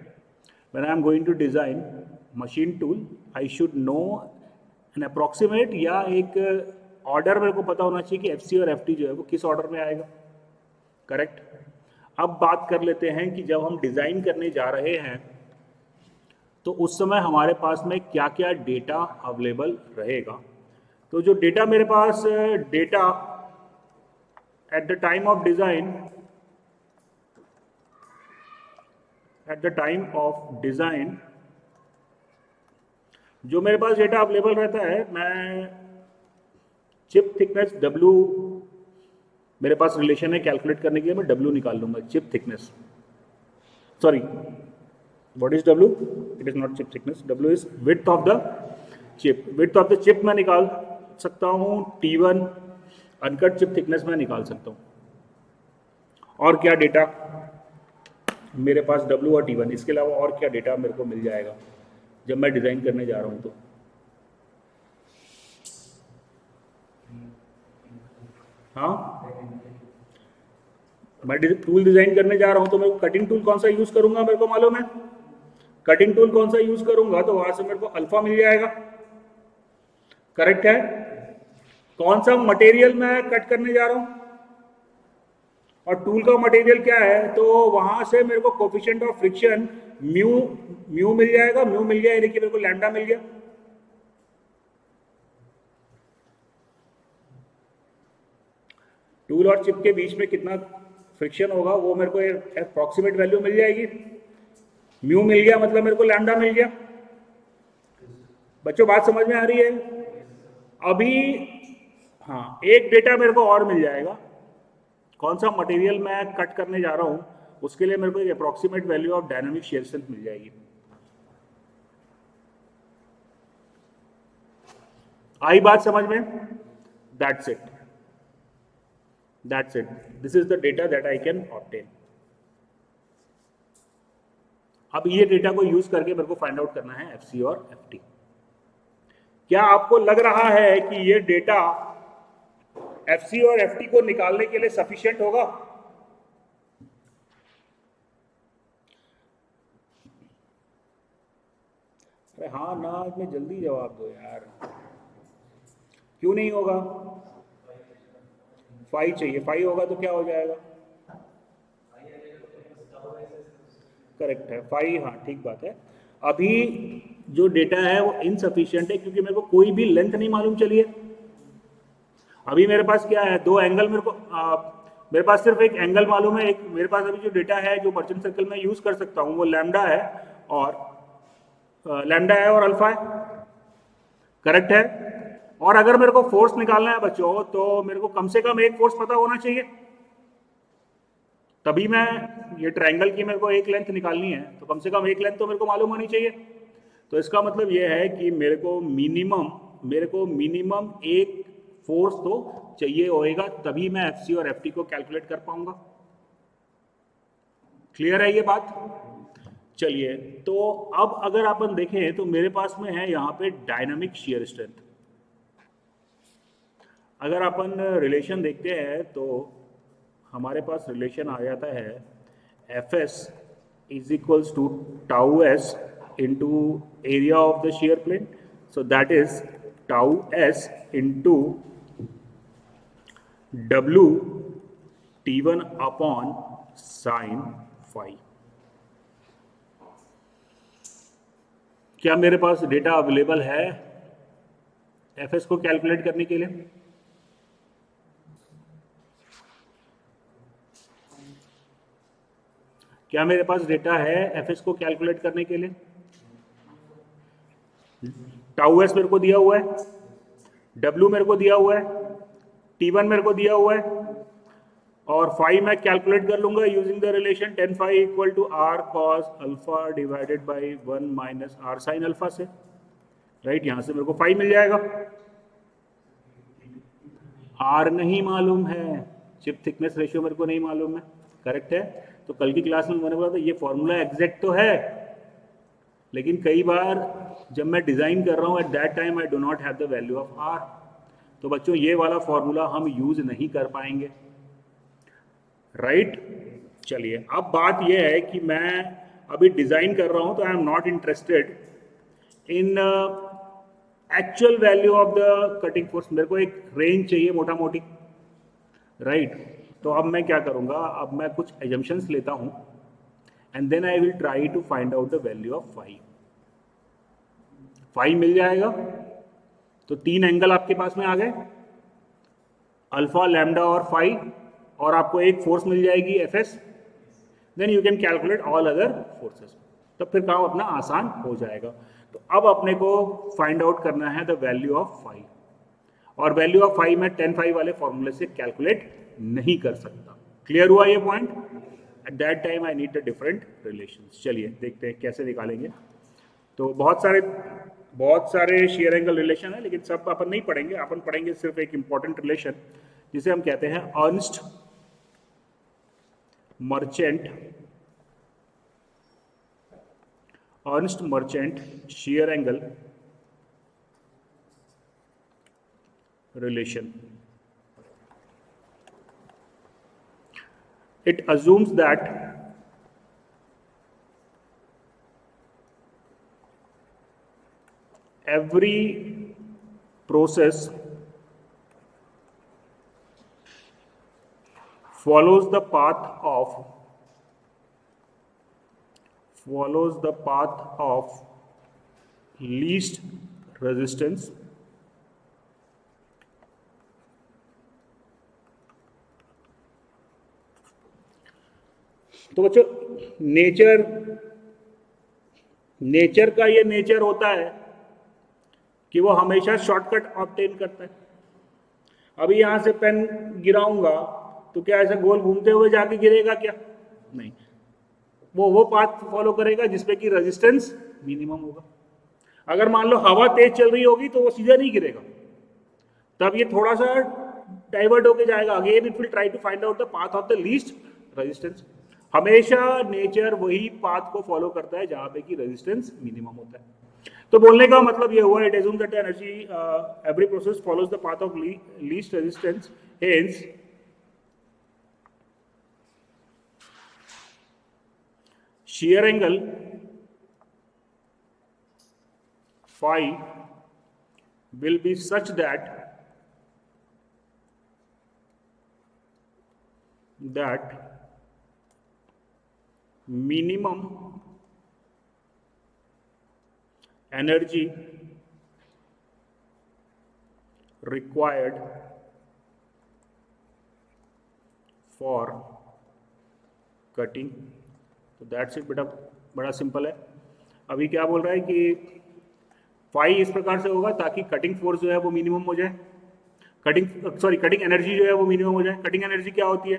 When I am going to design machine tool I should know an approximate, या एक ऑर्डर मेरे को पता होना चाहिए कि एफसी और एफटी जो है वो किस ऑर्डर में आएगा, करेक्ट। अब बात कर लेते हैं कि जब हम डिजाइन करने जा रहे हैं तो उस समय हमारे पास में क्या क्या डेटा अवेलेबल रहेगा। तो जो डेटा मेरे पास data at the time of design, जो मेरे पास डेटा अवेलेबल रहता है, मैं चिप थिकनेस W मेरे पास रिलेशन है कैलकुलेट करने के लिए, मैं W निकाल लूंगा। Chip thickness, sorry, what is W? It is not chip thickness, W is width of the chip. Width of the chip मैं निकाल सकता हूँ, T1 अनकट चिप थिकनेस में निकाल सकता हूँ। और क्या डेटा मेरे पास W और T1, इसके अलावा और क्या डेटा मेरे को मिल जाएगा जब मैं डिजाइन करने जा रहा हूँ तो। हाँ, मैं टूल डिजाइन करने जा रहा हूं तो मैं कटिंग टूल कौन सा यूज करूंगा मेरे को मालूम है। कटिंग टूल कौन सा यूज करूंगा तो वहां से मेरे को अल्फा मिल जाएगा, करेक्ट है। कौन सा मटेरियल मैं कट करने जा रहा हूं और टूल का मटेरियल क्या है, तो वहां से मेरे को कोफिशिएंट ऑफ फ्रिक्शन म्यू मिल जाएगा। म्यू मिल गया यानी कि मेरे को लैम्डा मिल गया। टूल और चिप के बीच में कितना फ्रिक्शन होगा वो मेरे को अप्रोक्सीमेट वैल्यू मिल जाएगी। म्यू मिल गया मतलब मेरे को लैम्डा मिल गया। बच्चों बात समझ में आ रही है? अभी हाँ, एक डेटा मेरे को और मिल जाएगा। कौन सा मटेरियल मैं कट करने जा रहा हूं उसके लिए मेरे को एक approximate value of dynamic shear strength मिल जाएगी। आई बात समझ में? That's it, that's it, this is the data that I can obtain. अब ये डेटा को यूज करके मेरे को फाइंड आउट करना है एफसी और एफटी। क्या आपको लग रहा है कि ये डेटा एफसी और एफटी को निकालने के लिए सफिशिएंट होगा? अरे हाँ ना में जल्दी जवाब दो यार, क्यों नहीं होगा? 5 चाहिए, 5 होगा तो क्या हो जाएगा? करेक्ट है 5, हाँ ठीक बात है। अभी जो डेटा है वो इनसफिशिएंट है क्योंकि मेरे को कोई भी लेंथ नहीं मालूम चली है। अभी मेरे पास क्या है, दो एंगल मेरे को मेरे पास सिर्फ एक एंगल मालूम है। एक मेरे पास अभी जो डेटा है जो मर्चेंट सर्कल में यूज कर सकता हूँ वो लैम्डा है और अल्फा है, करेक्ट है। और अगर मेरे को फोर्स निकालना है बच्चों तो मेरे को कम से कम एक फोर्स पता होना चाहिए, तभी मैं ये ट्रायंगल की मेरे को एक लेंथ निकालनी है तो कम से कम एक लेंथ तो मेरे को मालूम होनी चाहिए। तो इसका मतलब ये है कि मेरे को मिनिमम एक फोर्स तो चाहिए होएगा, तभी मैं एफसी और एफटी को कैलकुलेट कर पाऊंगा। क्लियर है ये बात? चलिए, तो अब अगर अपन देखें तो मेरे पास में है यहाँ पे डायनामिक शियर स्ट्रेंथ। अगर अपन रिलेशन देखते हैं तो हमारे पास रिलेशन आ जाता है Fs is equals to tau S into area of the shear plane, so that is tau S into W T1 upon sine phi. क्या मेरे पास डेटा अवेलेबल है एफएस को कैलकुलेट करने के लिए? क्या मेरे पास डेटा है एफएस को कैलकुलेट करने के लिए? टाउ एस मेरे को दिया हुआ है, डब्ल्यू मेरे को दिया हुआ है, T1 मेरे को दिया हुआ है, और फाई मैं कैलकुलेट कर लूंगा using the relation tan phi equal to R cos alpha divided by 1 minus R sine alpha से, राइट? यहां से मेरे को फाई मिल जाएगा। आर नहीं मालूम है, चिप थिकनेस रेशियो मेरे को नहीं मालूम है, करेक्ट है? तो कल की क्लास में मैंने बोला था ये फॉर्मूला एग्जैक्ट तो है, लेकिन कई बार जब मैं डिजाइन कर रहा हूं at that time I do not have the value of R, तो बच्चों ये वाला फॉर्मूला हम यूज नहीं कर पाएंगे, राइट? चलिए, अब बात यह है कि मैं अभी डिजाइन कर रहा हूं तो I am not interested in actual value of the cutting force, मेरे को एक रेंज चाहिए मोटा मोटी, राइट? तो अब मैं क्या करूंगा, अब मैं कुछ एजम्पशंस लेता हूं and then I will try to find out the value of phi. Phi मिल जाएगा तो तीन एंगल आपके पास में आ गए, अल्फा, लैम्डा और फाई, और आपको एक फोर्स मिल जाएगी F S, then you can calculate all other forces, तो फिर काम अपना आसान हो जाएगा। तो अब अपने को फाइंड आउट करना है द वैल्यू ऑफ फाई, और वैल्यू ऑफ फाई मैं 10 फाई वाले फॉर्मूले से कैलकुलेट नहीं कर सकता। क्लियर हुआ ये point? Eight that time I need the different relations. चलिए देखते हैं कैसे निकालेंगे। तो बहुत सारे शेयर एंगल रिलेशन है, लेकिन सब अपन नहीं पढ़ेंगे, अपन पढ़ेंगे सिर्फ एक इंपॉर्टेंट रिलेशन जिसे हम कहते हैं Ernst merchant shear angle relation. It assumes that every process follows the path of least resistance तो बच्चों नेचर का ये नेचर होता है कि वो हमेशा शॉर्टकट ऑब्टेन करता है। अभी यहां से पेन गिराऊंगा तो क्या ऐसा गोल घूमते हुए जाके गिरेगा क्या? नहीं, वो पाथ फॉलो करेगा जिसपे कि रेजिस्टेंस मिनिमम होगा। अगर मान लो हवा तेज चल रही होगी तो वो सीधा नहीं गिरेगा, तब ये थोड़ा सा डाइवर्ट होके जाएगा, again it will try to find out the path of the least resistance. हमेशा नेचर वही पाथ को फॉलो करता है जहां पे कि रेजिस्टेंस मिनिमम होता है। तो बोलने का मतलब ये हुआ, it assumes that energy every process follows the path of least resistance, hence shear angle phi will be such that minimum energy required for cutting। तो दैट्स इट बेटा, बड़ा सिंपल है। अभी क्या बोल रहा है कि फाई इस प्रकार से होगा ताकि कटिंग फोर्स जो है वो मिनिमम हो जाए, कटिंग एनर्जी जो है वो मिनिमम हो जाए। कटिंग एनर्जी क्या होती है?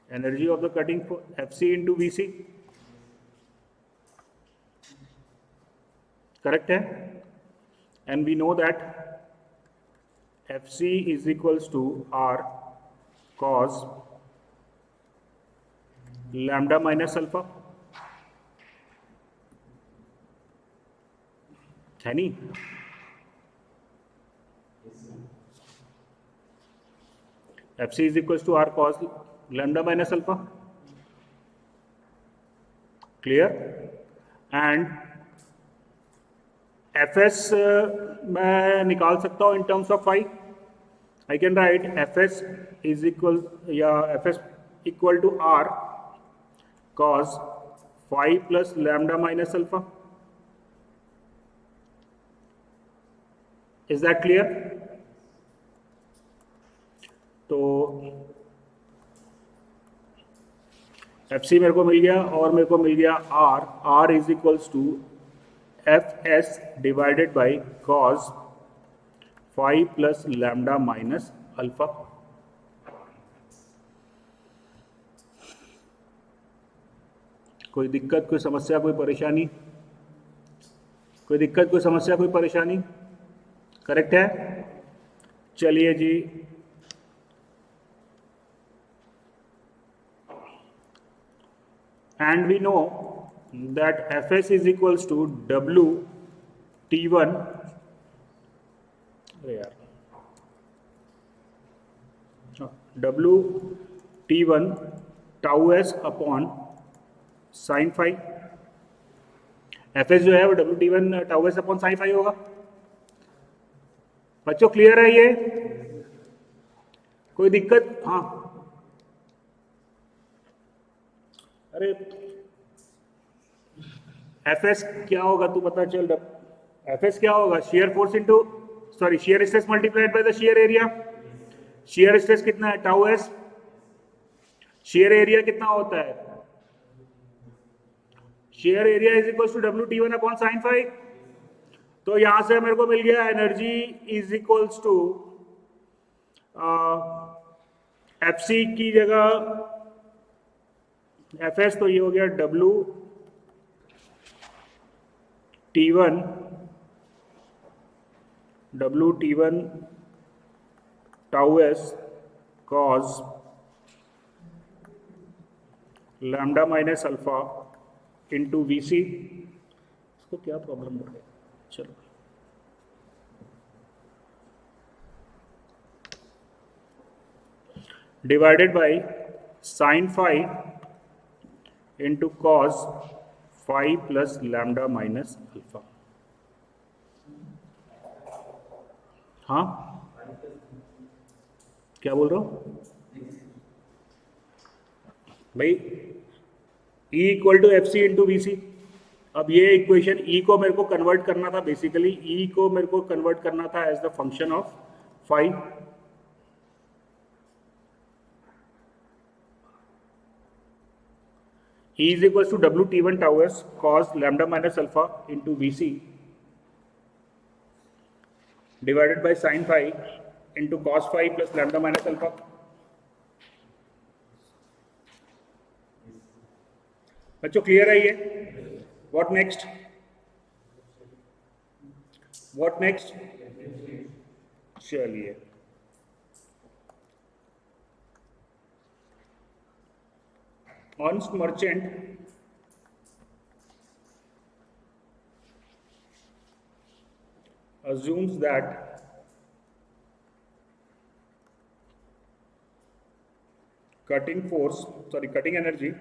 Energy of the cutting F C into V C, correct है? And we know that F C is equals to R cos lambda minus alpha, है नहीं? F C is equal to R cos lambda minus alpha, clear? And F S मैं निकाल सकता हूं in terms of phi. I can write F S is equal, या F S equal to R cos phi plus lambda minus alpha. Is that clear? तो F C मेरे को मिल गया और मेरे को मिल गया R is equals to F S divided by cos phi plus lambda minus alpha. कोई दिक्कत, कोई समस्या, कोई परेशानी? कोई दिक्कत, कोई समस्या, कोई परेशानी? करेक्ट है? चलिए जी. And we know that Fs is equals to W T1. अरे यार, W T1 tau s upon sine phi. Fs जो है वो W T1 tau s upon sine phi होगा. बच्चों क्लियर है ये? कोई दिक्कत? हाँ. अरे Fs क्या होगा तू पता चल. Fs क्या होगा? Shear force into shear stress multiplied by the shear area. Shear stress कितना है? Tau S. शेयर एरिया कितना होता है? Shear area is equal to W T one upon sine five. तो यहां से मेरे को मिल गया energy is equals to F C की जगह एफ एस, तो ये हो गया W T1 tau S cos lambda minus alpha into V C. इसको क्या प्रॉब्लम हो गया? चलो, divided by sine phi into cos phi plus lambda minus alpha. हाँ, क्या बोल रहा हूं भाई? E equal to F C into V C. अब ये इक्वेशन E को मेरे को कन्वर्ट करना था. बेसिकली E को मेरे को कन्वर्ट करना था as the function of phi. E is equals to W T1 tau s cos lambda minus alpha into Vc divided by sin phi into cos phi plus lambda minus alpha. बच्चों clear है ये? What next? What next? चलिए, Ernst Merchant assumes that cutting energy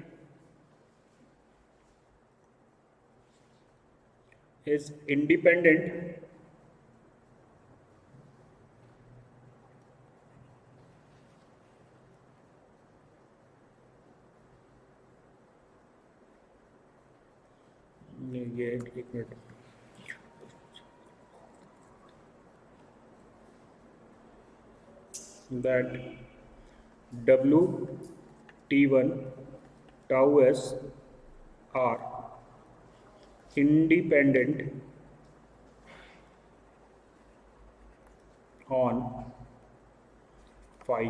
is independent एक minute, that W T1 tau s are independent on phi.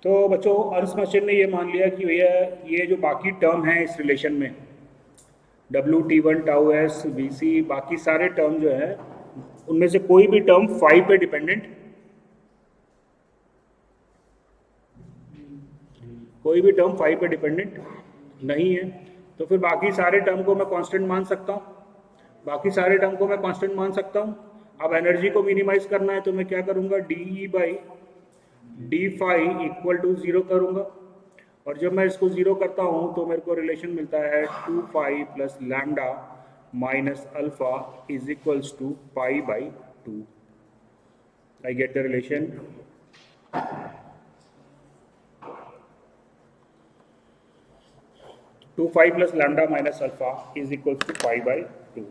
तो बच्चों Ernst merchant ने ये मान लिया कि भैया ये जो बाकी टर्म है इस रिलेशन में W T one tau S V C, बाकी सारे टर्म जो है उनमें से कोई भी टर्म फाई पे डिपेंडेंट, कोई भी टर्म फाई पे डिपेंडेंट नहीं है. तो फिर बाकी सारे टर्म को मैं कांस्टेंट मान सकता हूँ. बाकी सारे टर्म को मैं कांस्टेंट मान सकता हूँ. अब एनर्जी को मिनिमाइज करना है तो मैं क्या करूँगा? D E by D phi equal to 0 करूँगा. और जब मैं इसको 0 करता हूँ तो मेरे को रिलेशन मिलता है 2 pi plus lambda minus alpha is equals to pi by 2. I get the relation. 2 plus lambda minus alpha is equal to 5/2।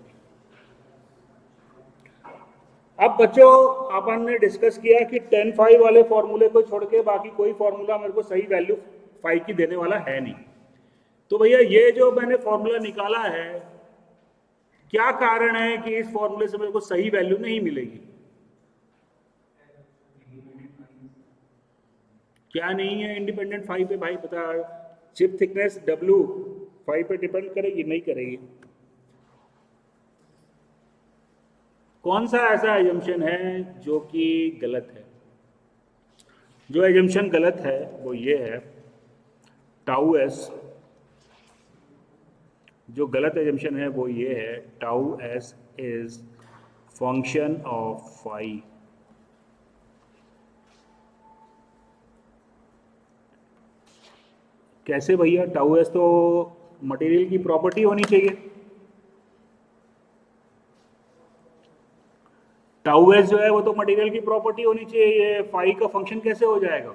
अब बच्चों अपन ने डिस्कस किया कि 10 वाले फॉर्मूले को छोड़ के बाकी कोई फॉर्मूला मेरे को सही वैल्यू 5 की देने वाला है नहीं। तो भैया ये जो मैंने फॉर्मूला निकाला है, क्या कारण है कि इस फॉर्मूले से मेरे को सही वैल्यू नहीं मिलेगी? क्या नहीं है इंडिपेंडेंट 5 पे भाई बता। चिप थिकनेस W 5 पे डिपेंड करेगी? नहीं करेगी। कौन सा ऐसा एजम्पशन है जो कि गलत है? जो एजम्पशन गलत है वो ये है, टाउ एस, जो गलत एजम्पशन है वो ये है, tau S is function of phi. कैसे भैया? टाउ एस तो मटेरियल की प्रॉपर्टी होनी चाहिए। टाउ एस जो है वो तो मटेरियल की प्रॉपर्टी होनी चाहिए, ये फाई का फंक्शन कैसे हो जाएगा?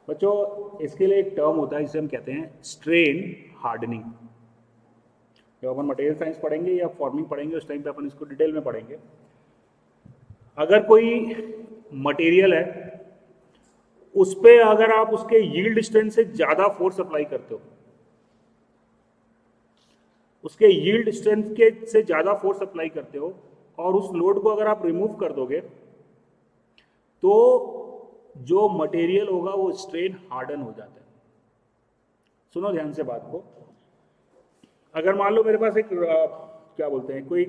बच्चों इसके लिए एक टर्म होता है जिसे हम कहते हैं स्ट्रेन हार्डनिंग। जब अपन मटेरियल साइंस पढ़ेंगे या फॉर्मिंग पढ़ेंगे उस टाइम पे अपन इसको डिटेल में पढ़ेंगे। अगर कोई मटेरियल है उस पे अगर आप उसके यील्ड स्ट्रेंथ से ज्यादा फोर्स अप्लाई करते हो, उसके यील्ड स्ट्रेंथ के से ज्यादा फोर्स अप्लाई करते हो और उस लोड को अगर आप रिमूव कर दोगे तो जो मटेरियल होगा वो स्ट्रेन हार्डन हो जाता है। सुनो ध्यान से बात को। अगर मान लो मेरे पास एक क्या बोलते हैं, कोई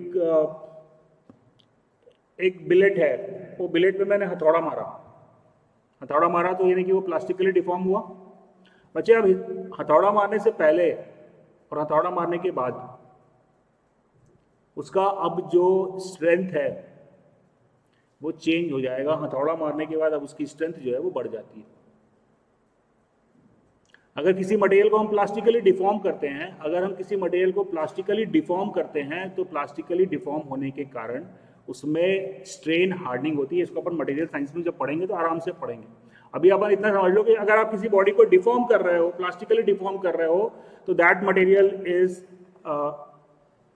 एक बिलेट है, वो बिलेट पे मैंने हथौड़ा मारा तो यानी कि वो प्लास्टिकली डिफॉर्म हुआ। बच्चे अब हथौड़ा मारने से पहले और हथौड़ा मारने के बाद उसका अब जो स्ट्रेंथ है वो चेंज हो जाएगा। हथौड़ा मारने के बाद अब उसकी स्ट्रेंथ जो है वो बढ़ जाती है। अगर किसी मटेरियल को हम प्लास्टिकली डिफॉर्म करते हैं, तो प्लास्टिकली डिफॉर्म होने के कारण उसमें स्ट्रेन हार्डनिंग होती है। इसको अपन मटेरियल साइंस में जब पढ़ेंगे तो आराम से पढ़ेंगे। अभी अपन इतना समझ लो कि अगर आप किसी बॉडी को डिफॉर्म कर रहे हो, प्लास्टिकली डिफॉर्म कर रहे हो, तो that material is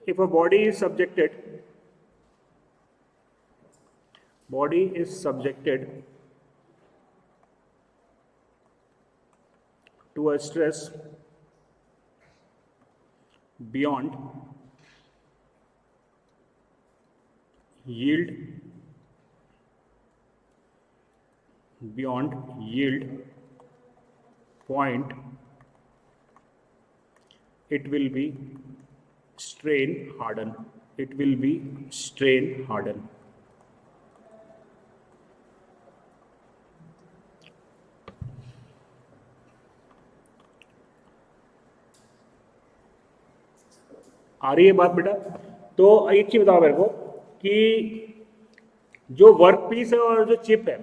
if a body is subjected to a stress beyond yield point, it will be strain harden. आ रही है बात बेटा? तो एक चीज बताओ मेरे को कि जो वर्क पीस है और जो चिप है,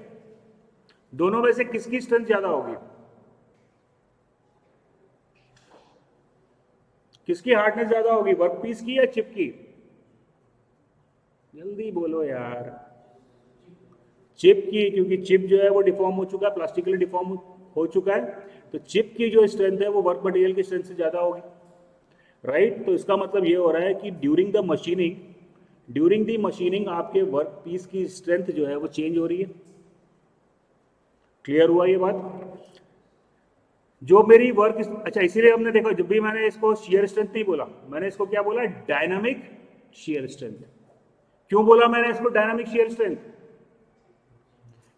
दोनों में से किसकी स्ट्रेंथ ज्यादा होगी? किसकी हार्डनेस ज्यादा होगी, वर्क पीस की या चिप की? जल्दी बोलो यार। चिप की, क्योंकि चिप जो है वो डिफॉर्म हो चुका है, प्लास्टिकली डिफॉर्म हो चुका है, तो चिप की जो स्ट्रेंथ है वो वर्क मटेरियल की स्ट्रेंथ से ज्यादा होगी, राइट? तो इसका मतलब ये हो रहा है कि ड्यूरिंग द मशीनिंग आपके वर्क पीस की स्ट्रेंथ जो है वो चेंज हो रही है। क्लियर हुआ ये बात? जो मेरी वर्क, अच्छा इसीलिए हमने देखा, जब भी मैंने इसको शियर स्ट्रेंथ नहीं बोला, मैंने इसको क्या बोला? Dynamic shear strength. क्यों बोला मैंने इसको डायनामिक शियर स्ट्रेंथ?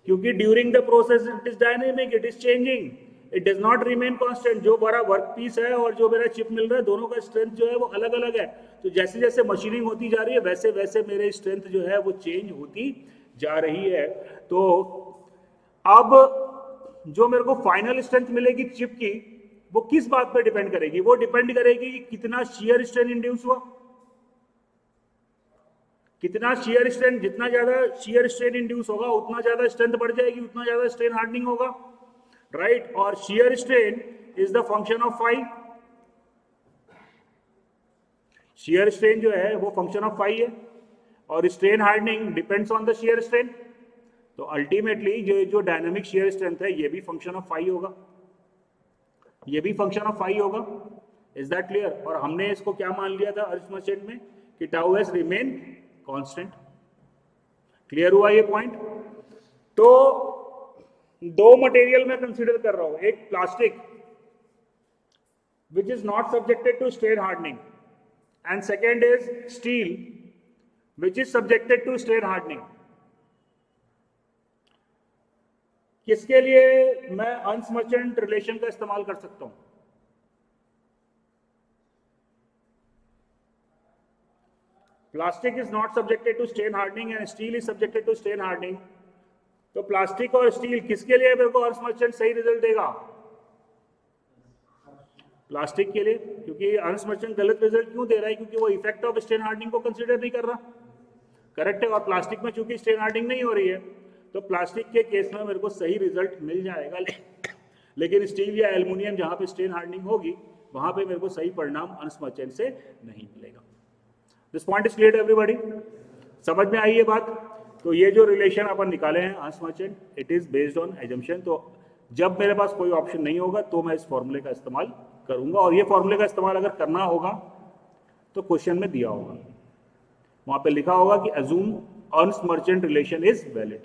क्योंकि during the process it is dynamic, it is changing, it does not remain constant. जो बड़ा वर्क पीस है और जो मेरा चिप मिल रहा है, दोनों का स्ट्रेंथ जो है वो अलग अलग है। तो जैसे जैसे मशीनिंग होती जा रही है वैसे वैसे मेरे स्ट्रेंथ जो है वो चेंज होती जा रही है। तो अब जो मेरे को फाइनल स्ट्रेंथ मिलेगी चिप की, वो किस बात पर डिपेंड करेगी? वो डिपेंड करेगी कि कितना शियर स्ट्रेन इंड्यूस हुआ, कितना शियर स्ट्रेन। जितना ज्यादा शियर स्ट्रेन इंड्यूस होगा उतना ज्यादा स्ट्रेंथ बढ़ जाएगी, उतना ज्यादा स्ट्रेन हार्डनिंग होगा, राइट? और shear strain is the function of phi. Shear strain जो है वो फंक्शन ऑफ फाई है और strain hardening depends on the shear strain. तो अल्टीमेटली जो डायनामिक शियर स्ट्रेंथ है ये भी फंक्शन ऑफ फाई होगा। ये भी फंक्शन ऑफ फाई होगा। Is that clear? और हमने इसको क्या मान लिया था अर्थ मर्चेंट में कि tau S remain constant. Clear हुआ ये पॉइंट? तो दो मटेरियल मैं कंसीडर कर रहा हूं, एक plastic which is not subjected to strain hardening, and second is steel which is subjected to strain hardening. किसके लिए मैं अर्न्स मर्चेंट रिलेशन का इस्तेमाल कर सकता हूं? Plastic is not subjected to strain hardening and steel is subjected to strain hardening. तो plastic और स्टील किसके लिए मेरे को अर्न्स मर्चेंट सही रिजल्ट देगा? प्लास्टिक के लिए, क्योंकि अर्न्स मर्चेंट गलत रिजल्ट क्यों दे रहा है? क्योंकि वो इफेक्ट ऑफ स्ट्रेन हार्डनिंग को कंसीडर नहीं कर रहा। करेक्ट है? और प्लास्टिक में चूंकि स्ट्रेन हार्डनिंग नहीं हो रही है, तो प्लास्टिक के केस में मेरे को सही रिजल्ट मिल जाएगा। लेकिन स्टील या एल्युमिनियम जहां पे स्ट्रेन हार्डनिंग होगी, वहां पे मेरे को सही परिणाम अर्न्स मर्चेंट से नहीं मिलेगा। This point is clear everybody? समझ में आई ये बात? तो ये जो रिलेशन अपन निकाले हैं earns merchant, it is based on assumption. तो जब मेरे पास कोई ऑप्शन नहीं होगा तो मैं इस फॉर्मूले का इस्तेमाल करूंगा, और ये फॉर्मूले का इस्तेमाल अगर करना होगा तो क्वेश्चन में दिया होगा, वहां पे लिखा होगा कि assume earns merchant relation is valid.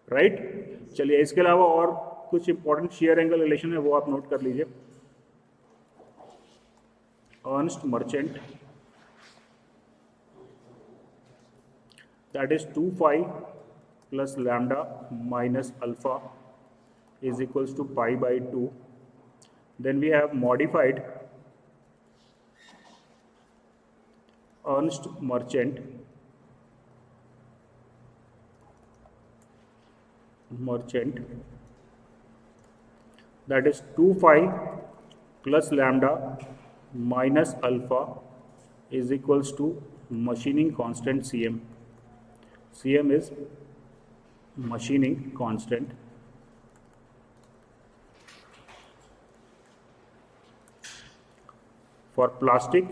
Right? चलिए, इसके अलावा और कुछ इंपॉर्टेंट शेयर एंगल रिलेशन है, वो आप नोट कर लीजिए। Earns merchant, that is 2 phi plus lambda minus alpha is equals to pi by 2. Then we have modified Ernst merchant that is 2 phi plus lambda minus alpha is equals to machining constant Cm. Cm is machining constant. For plastic,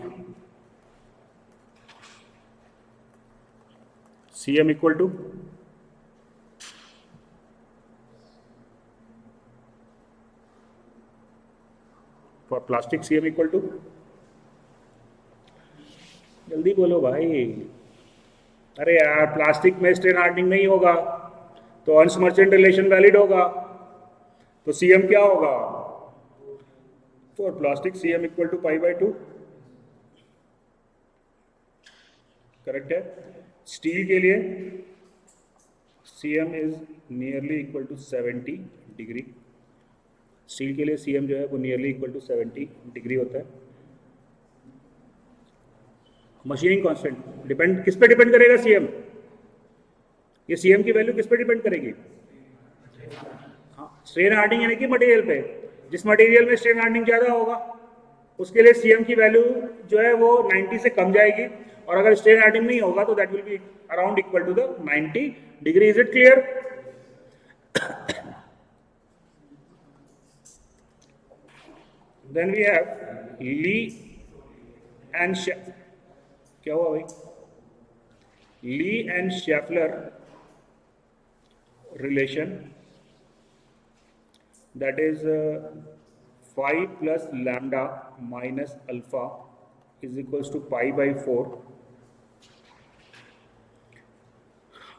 Cm equal to जल्दी बोलो भाई। अरे यार, plastic में strain hardening नहीं होगा तो earns merchant relation valid होगा। तो Cm क्या होगा? For plastic Cm equal to pi by 2। Correct है? स्टील के लिए Cm is nearly equal to 70 degree. Steel के लिए Cm जो है वो नियरली इक्वल टू 70 डिग्री होता है। मशीनिंग कांस्टेंट डिपेंड किस पे डिपेंड करेगा? Cm। ये Cm की वैल्यू किस पे डिपेंड करेगी? हाँ, स्ट्रेन हार्डनिंग यानी कि मटेरियल पे। जिस मटेरियल में स्ट्रेन हार्डनिंग ज्यादा होगा उसके लिए Cm की वैल्यू जो है वो 90 से कम जाएगी, और अगर स्ट्रेन हार्डनिंग नहीं होगा तो that will be around equal to the 90 degree. Is it clear? Then we have Lee and क्या हुआ भाई? Lee and Shaffer relation, that is 5 plus lambda minus alpha is equals to pi by 4,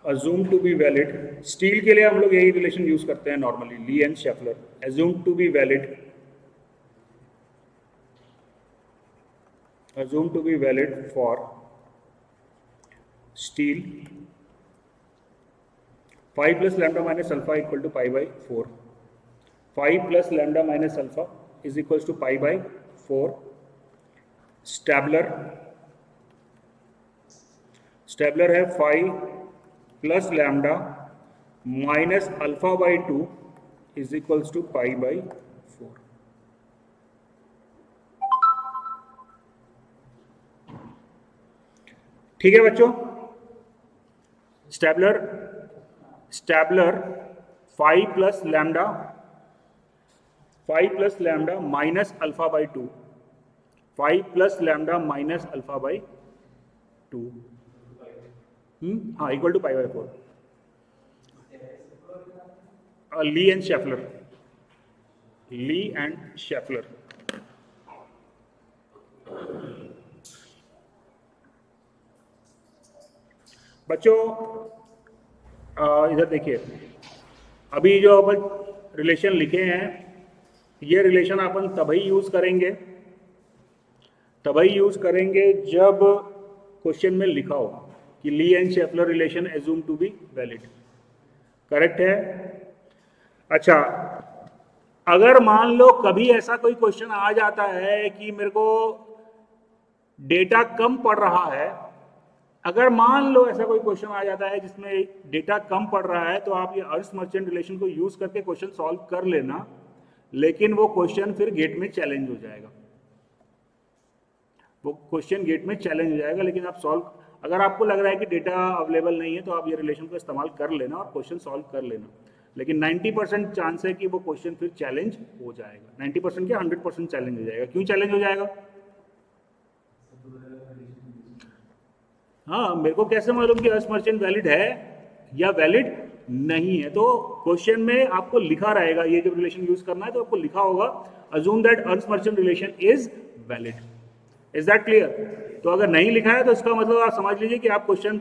assume to be valid. Steel के लिए हम लोग यही relation use करते हैं normally, Lee and Shaffer. Assume to be valid, assume to be valid for steel 5 plus lambda minus alpha equal to pi by 4. 5 plus lambda minus alpha is equals to pi by 4. Stabler है 5 plus lambda minus alpha by 2 is equals to pi by 4. ठीक है बच्चों? Stabler 5 plus lambda minus alpha by 2, 5 plus lambda minus alpha by 2, हाँ, equal to pi by 4। Lee and Shaffer, Lee and Shaffer. बच्चों इधर देखिए, अभी जो अपन relation लिखे हैं, ये रिलेशन अपन तभी यूज करेंगे जब क्वेश्चन में लिखा हो कि Lee and Shaffer relation assume to be valid. Correct है? अच्छा, अगर मान लो कभी ऐसा कोई क्वेश्चन आ जाता है कि मेरे को डेटा कम पड़ रहा है, अगर मान लो ऐसा कोई क्वेश्चन आ जाता है जिसमें डेटा कम पड़ रहा है, तो आप ये अर्स मर्चेंट रिलेशन को यूज करके क्वेश्चन सॉल्व कर लेना, लेकिन वो क्वेश्चन फिर गेट में चैलेंज हो जाएगा। लेकिन आप सॉल्व, अगर आपको लग रहा है कि डेटा अवेलेबल नहीं है तो आप ये रिलेशन को इस्तेमाल कर लेना और क्वेश्चन सॉल्व कर लेना, लेकिन 90% चांस है कि वो क्वेश्चन फिर चैलेंज हो जाएगा। 90% क्या 100% चैलेंज हो जाएगा। क्यों चैलेंज हो जाएगा? हाँ, मेरे को कैसे मालूम कि अर्स मर्चेंट वैलिड है या वैलिड नहीं है? तो क्वेश्चन में आपको लिखा रहेगा, ये जब रिलेशन यूज करना है तो आपको लिखा होगा assume that Ernst Merchant relation is valid. Is that clear? तो अगर नहीं लिखा है तो इसका मतलब आप समझ लीजिए कि आप क्वेश्चन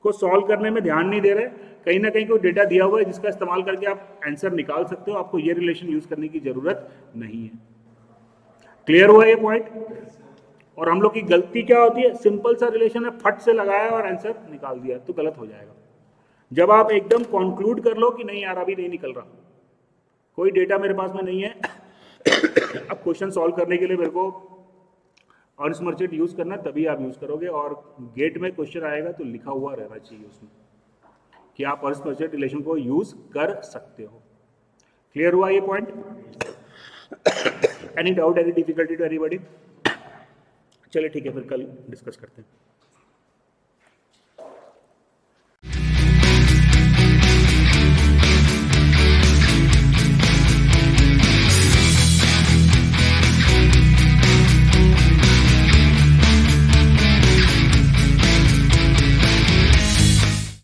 को सॉल्व करने में ध्यान नहीं दे रहे, कहीं ना कहीं कोई डेटा दिया हुआ है जिसका इस्तेमाल करके आप आंसर निकाल सकते हो, आपको ये रिलेशन यूज करने की जरूरत नहीं है। क्लियर हुआ ये पॉइंट? और हम लोग की गलती क्या होती है, सिंपल सा रिलेशन है, फट से लगाया और आंसर निकाल दिया, तो गलत हो जाएगा। जब आप एकदम कंक्लूड कर लो कि नहीं यार अभी नहीं निकल रहा, कोई डेटा मेरे पास में नहीं है, अब क्वेश्चन सॉल्व करने के लिए मेरे को अर्स मर्चेंट यूज करना, तभी आप यूज करोगे। और गेट में क्वेश्चन आएगा तो लिखा हुआ रहना चाहिए उसमें कि आप अर्स मर्चेंट रिलेशन को यूज कर सकते हो। क्लियर हुआ ये point? Any doubt, any difficulty to anybody? चलिए ठीक है, फिर कल डिस्कस करते हैं।